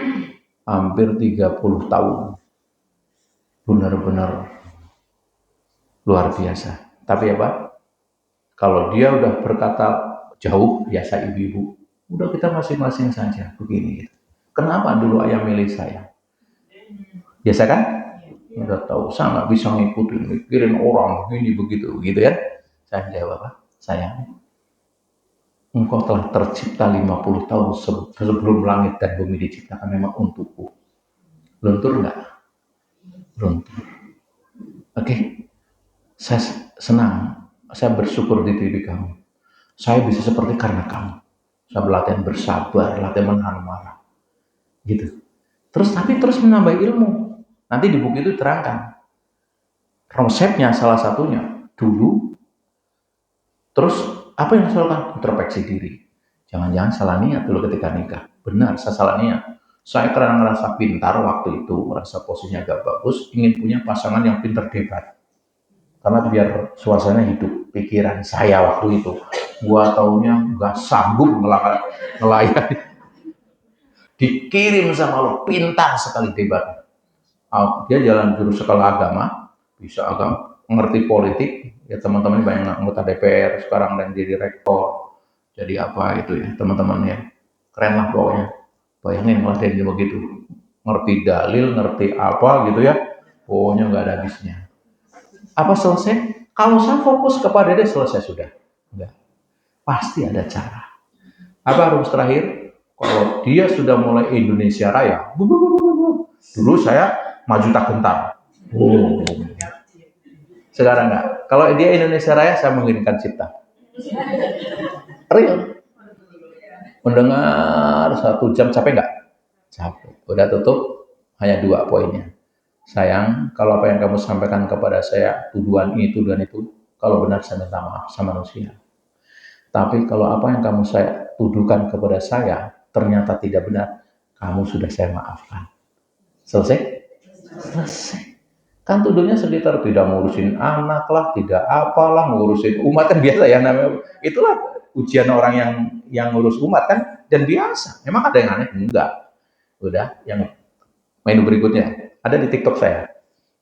Hampir 30 tahun. Benar-benar luar biasa. Tapi apa? Kalau dia udah berkata jauh, biasa ibu-ibu, udah kita masing-masing saja begini. Gitu. Kenapa dulu ayah milih saya? Biasa kan? Udah tahu, saya nggak bisa ngikutin, mikirin orang begini begitu, gitu ya. Saya jawab apa? Sayang, engkau telah tercipta 50 tahun sebelum langit dan bumi diciptakan memang untukku. Luntur enggak? Luntur. Oke, saya senang, saya bersyukur di diri kamu. Saya bisa seperti karena kamu. Saya latihan bersabar, latihan menahan marah. Gitu. Terus menambah ilmu. Nanti di buku itu terangkan. Konsepnya salah satunya dulu. Terus apa yang saya lakukan? Introspeksi diri. Jangan-jangan salah niat dulu ketika nikah. Benar, saya salah niat. Saya karena ngerasa pintar waktu itu, merasa posisinya agak bagus, ingin punya pasangan yang pintar debat. Karena biar suasana hidup pikiran saya waktu itu. Gua taunya nggak sanggup ngelayani. Dikirim sama lo, pintar sekali debat. Dia jalan jurus sekolah agama, bisa agak ngerti politik. Ya teman-teman banyak anggota DPR sekarang dan jadi rektor, jadi apa itu ya teman-temannya. Keren lah pokoknya. Bayangin ngeladenin begitu. Ngerti dalil, ngerti apa gitu ya. Pokoknya nggak ada habisnya. Apa selesai? Kalau saya fokus kepada dia selesai sudah. Enggak. Pasti ada cara. Apa rumus terakhir? Kalau dia sudah mulai Indonesia Raya, dulu saya maju tak gentar. Sekarang enggak. Kalau dia Indonesia Raya, saya mengirimkan cipta. Real. Mendengar 1 jam capek enggak? Capek. Udah tutup, hanya 2 poinnya. Sayang, kalau apa yang kamu sampaikan kepada saya, tuduhan itu, kalau benar saya minta maaf sama manusia. Tapi kalau apa yang kamu saya tuduhkan kepada saya ternyata tidak benar, kamu sudah saya maafkan. Selesai? Selesai. Kan tuduhnya sekitar tidak ngurusin anak lah, tidak apalah, ngurusin umat kan biasa ya namanya. Itulah ujian orang yang ngurus umat kan, dan biasa. Emang ada yang aneh? Enggak. Udah, yang menu berikutnya ada di TikTok saya.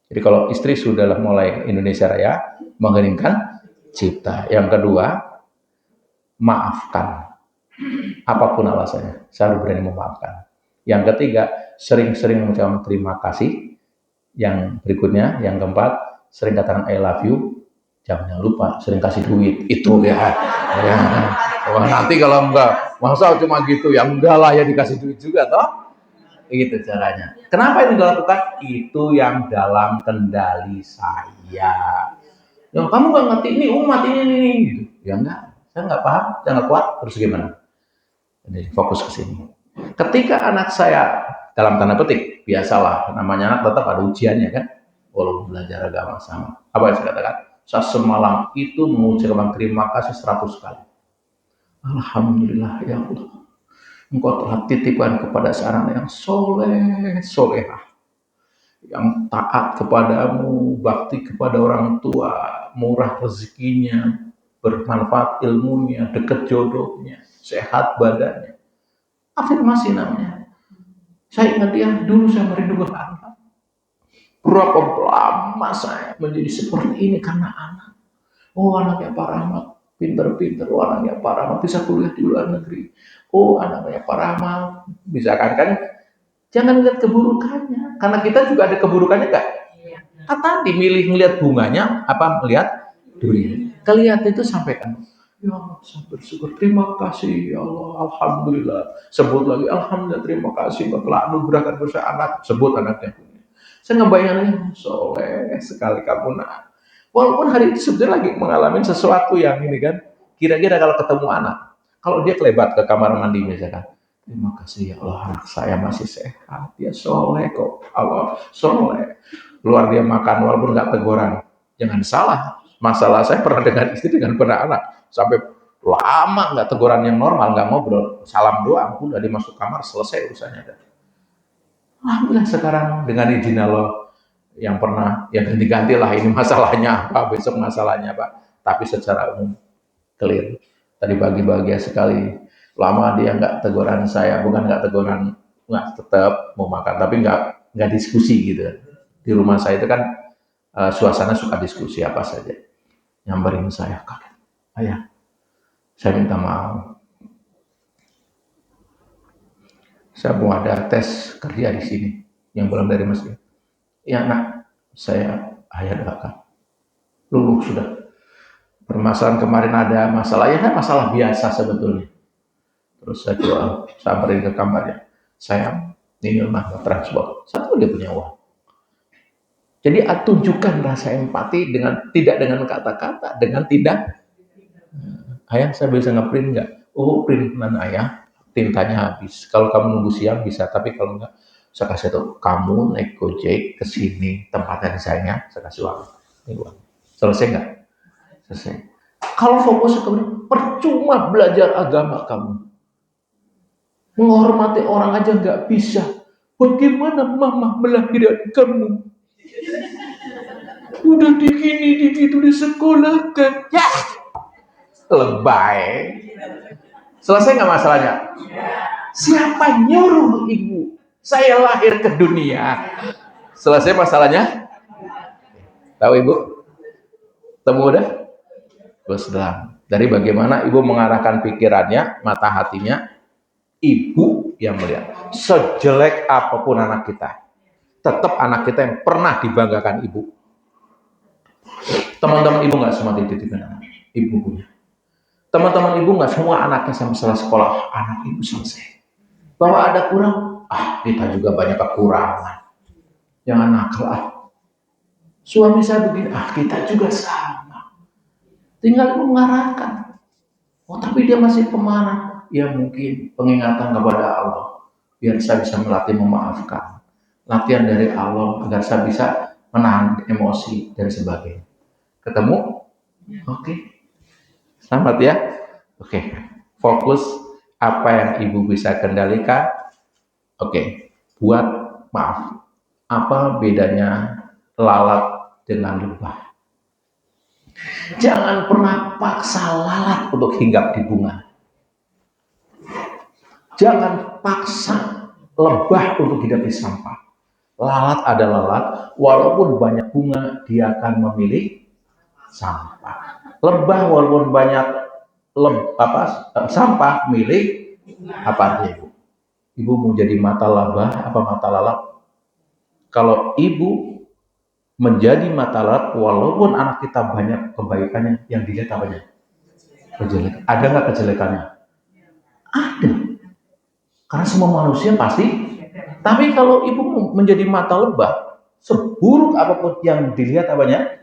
Jadi kalau istri sudah mulai Indonesia Raya, mengirimkan cipta. Yang kedua, maafkan. Apapun alasannya, saya harus berani memaafkan. Yang ketiga, sering-sering mengucapkan terima kasih. Yang berikutnya, yang keempat, sering katakan I love you. Jangan lupa sering kasih duit. Itu ya. Ya. Wah, nanti kalau enggak, masa cuma gitu, ya enggak lah ya dikasih duit juga toh. Itu caranya. Kenapa ini dilakukan? Itu yang dalam kendali saya. Ya, kamu nggak ngerti ini umat ini. Gitu. Ya enggak, saya nggak paham, saya nggak kuat. Terus gimana? Jadi fokus ke sini. Ketika anak saya dalam tanda petik, biasalah namanya anak tetap ada ujiannya kan, walaupun belajar agama sama. Apa yang saya katakan? Saya semalam itu mengucapkan terima kasih 100 kali. Alhamdulillah ya Allah. Engkau telah titipkan kepada seorang yang solehah, yang taat kepadamu, bakti kepada orang tua, murah rezekinya, bermanfaat ilmunya, dekat jodohnya, sehat badannya. Afirmasi namanya. Saya ingat ya, dulu saya merindukan anak. Berapa lama saya menjadi seperti ini karena anak. Oh, anaknya Pak Rahmat, pinter-pinter. Oh, anaknya Pak Rahmat bisa kuliah di luar negeri. Oh, anaknya Pak Rahmat bisa kan jangan lihat keburukannya, karena kita juga ada keburukannya enggak? Kan tadi milih melihat bunganya apa melihat durian. Kelihat itu sampaikan. Ya Allah, saya bersyukur. Terima kasih ya Allah. Alhamdulillah. Sebut lagi. Alhamdulillah. Terima kasih. Engkau telah anugerahkan bersama anak. Sebut anaknya. Saya ngebayanginnya. Soleh sekali kamu nak. Walaupun hari itu sebenarnya lagi mengalami sesuatu yang ini kan. Kira-kira kalau ketemu anak. Kalau dia kelebat ke kamar mandi misalkan. Terima kasih ya Allah, anak saya masih sehat. Dia soleh kok. Allah soleh. Luar dia makan walaupun nggak teguran. Jangan salah. Masalah saya pernah dengan istri dengan pernah anak. Sampai lama nggak teguran yang normal, nggak ngobrol. Salam doang, udah dimasuk kamar, selesai urusannya. Alhamdulillah sekarang dengan izin Allah yang pernah, ya ganti-ganti lah ini masalahnya apa, besok masalahnya apa. Tapi secara umum clear. Tadi pagi bahagia sekali. Lama dia nggak teguran saya, bukan nggak teguran, nggak tetap mau makan, tapi nggak diskusi gitu. Di rumah saya itu kan suasana suka diskusi apa saja. Nyamperin saya, kaget. Ayah, saya minta maaf. Saya mau ada tes kerja di sini yang belum dari masjid. Ya nak, saya ayah doakan. Lulus sudah. permasalahan kemarin ada masalah, ya kan masalah biasa sebetulnya. Terus saya coba samperin ke kamarnya, sayang, ini rumah transport, satu dia punya uang. Jadi tunjukkan rasa empati dengan tidak dengan kata-kata, dengan tidak. Ayah, saya bisa ngeprint nggak? Oh, printan ayah, tintanya habis. Kalau kamu nunggu siang bisa, tapi kalau nggak, saya kasih tahu kamu naik Gojek ke sini, tempatnya di saya, saya kasih uang. Ini uang. Selesai nggak? Selesai. Kalau fokus ke percuma belajar agama kamu. Menghormati orang aja nggak bisa. Bagaimana mama melahirkan kamu? Udah digini, digitu disekolahkan. Ya, lebay. Selesai nggak masalahnya? Siapa nyuruh ibu? Saya lahir ke dunia. Selesai masalahnya? Tahu ibu? Temu udah? Bos dalam. Dari bagaimana ibu mengarahkan pikirannya, mata hatinya, ibu yang melihat. Sejelek apapun anak kita, tetap anak kita yang pernah dibanggakan ibu. Teman-teman ibu nggak semua dititipin anak, ibu punya. Teman-teman ibu nggak semua anaknya sampai selesai sekolah, anak ibu selesai. Bahwa ada kurang, kita juga banyak kekurangan. Jangan nakal Suami saya begini, kita juga sama. Tinggal ibu mengarahkan. Oh, tapi dia masih pemarah. Ya mungkin pengingatan kepada Allah. Biar saya bisa melatih memaafkan. Latihan dari Allah agar saya bisa menahan emosi dan sebagainya. Ketemu? Oke. Selamat ya. Oke. Fokus apa yang ibu bisa kendalikan. Oke. Buat maaf. Apa bedanya lalat dengan lebah? Jangan pernah paksa lalat untuk hinggap di bunga. Jangan paksa lebah untuk hidup di sampah. Lalat ada lalat, walaupun banyak bunga, dia akan memilih sampah. Lebah walaupun banyak sampah, milih apa artinya ibu? Ibu mau jadi mata lebah apa mata lalat? Kalau ibu menjadi mata lalat, walaupun anak kita banyak kebaikannya, yang dilihat apanya? Kejelekan. Ada nggak kejelekannya? Ada. Karena semua manusia pasti. Tapi kalau ibu menjadi mata lebah, seburuk apapun yang dilihat apanya?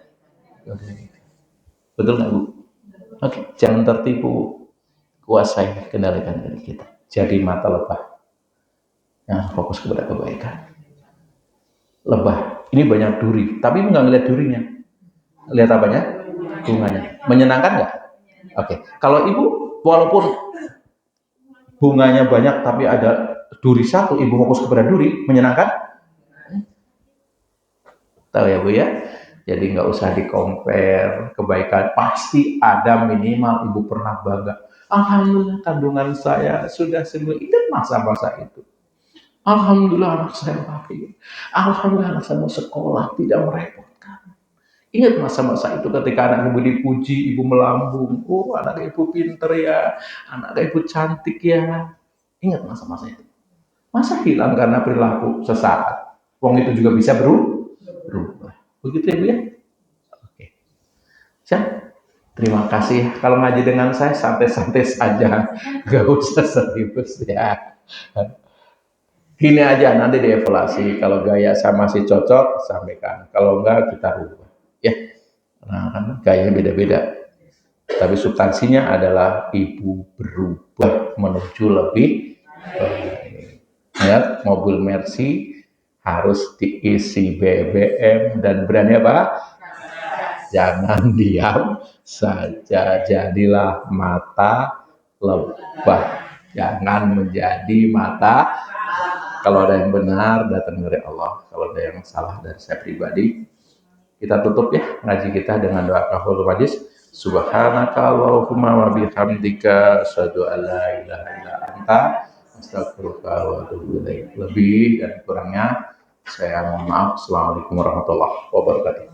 Betul nggak bu? Oke, jangan tertipu. Kuasai, kendalikan diri kita. Jadi mata lebah. Nah, fokus kepada kebaikan. Lebah, ini banyak duri, tapi nggak ngeliat durinya. Lihat apanya? Bunganya. Menyenangkan nggak? Oke. Kalau ibu, walaupun bunganya banyak, tapi ada duri satu, ibu fokus kepada duri, menyenangkan? Tahu ya bu ya? Jadi nggak usah di-compare kebaikan. Pasti ada minimal ibu pernah bangga. Alhamdulillah kandungan saya sudah sembuh. Itu masa-masa itu. Alhamdulillah anak saya bahagia. Alhamdulillah anak saya mau sekolah, tidak merepotkan. Ingat masa-masa itu ketika anak ibu dipuji, ibu melambung. Oh, anak ibu pinter ya, anak ibu cantik ya. Ingat masa-masa itu. Masa hilang karena perilaku sesaat? Wong itu juga bisa berubah. Begitu ya Bu ya? Oke. Siap? Terima kasih. Kalau ngaji dengan saya santai-santai saja, gak usah serius ya. Gini aja, nanti dievaluasi. Kalau gaya saya masih cocok, sampaikan. Kalau enggak, kita rubah. Ya, nah, kan gayanya beda-beda. Tapi substansinya adalah ibu berubah menuju lebih baik. Ya, mobil Mercy harus diisi BBM dan berani apa? Jangan diam saja. Jadilah mata lebah. Jangan menjadi mata. Kalau ada yang benar, datang dari Allah. Kalau ada yang salah dari saya pribadi, kita tutup ya ngaji kita dengan doa kafaratul majlis. Subhanaka Allahumma wa bihamdika asyhadu an la ilaha illa anta astaghfiruka wa atubu ilaik. Lebih dan kurangnya saya mohon maaf. Assalamualaikum warahmatullahi wabarakatuh.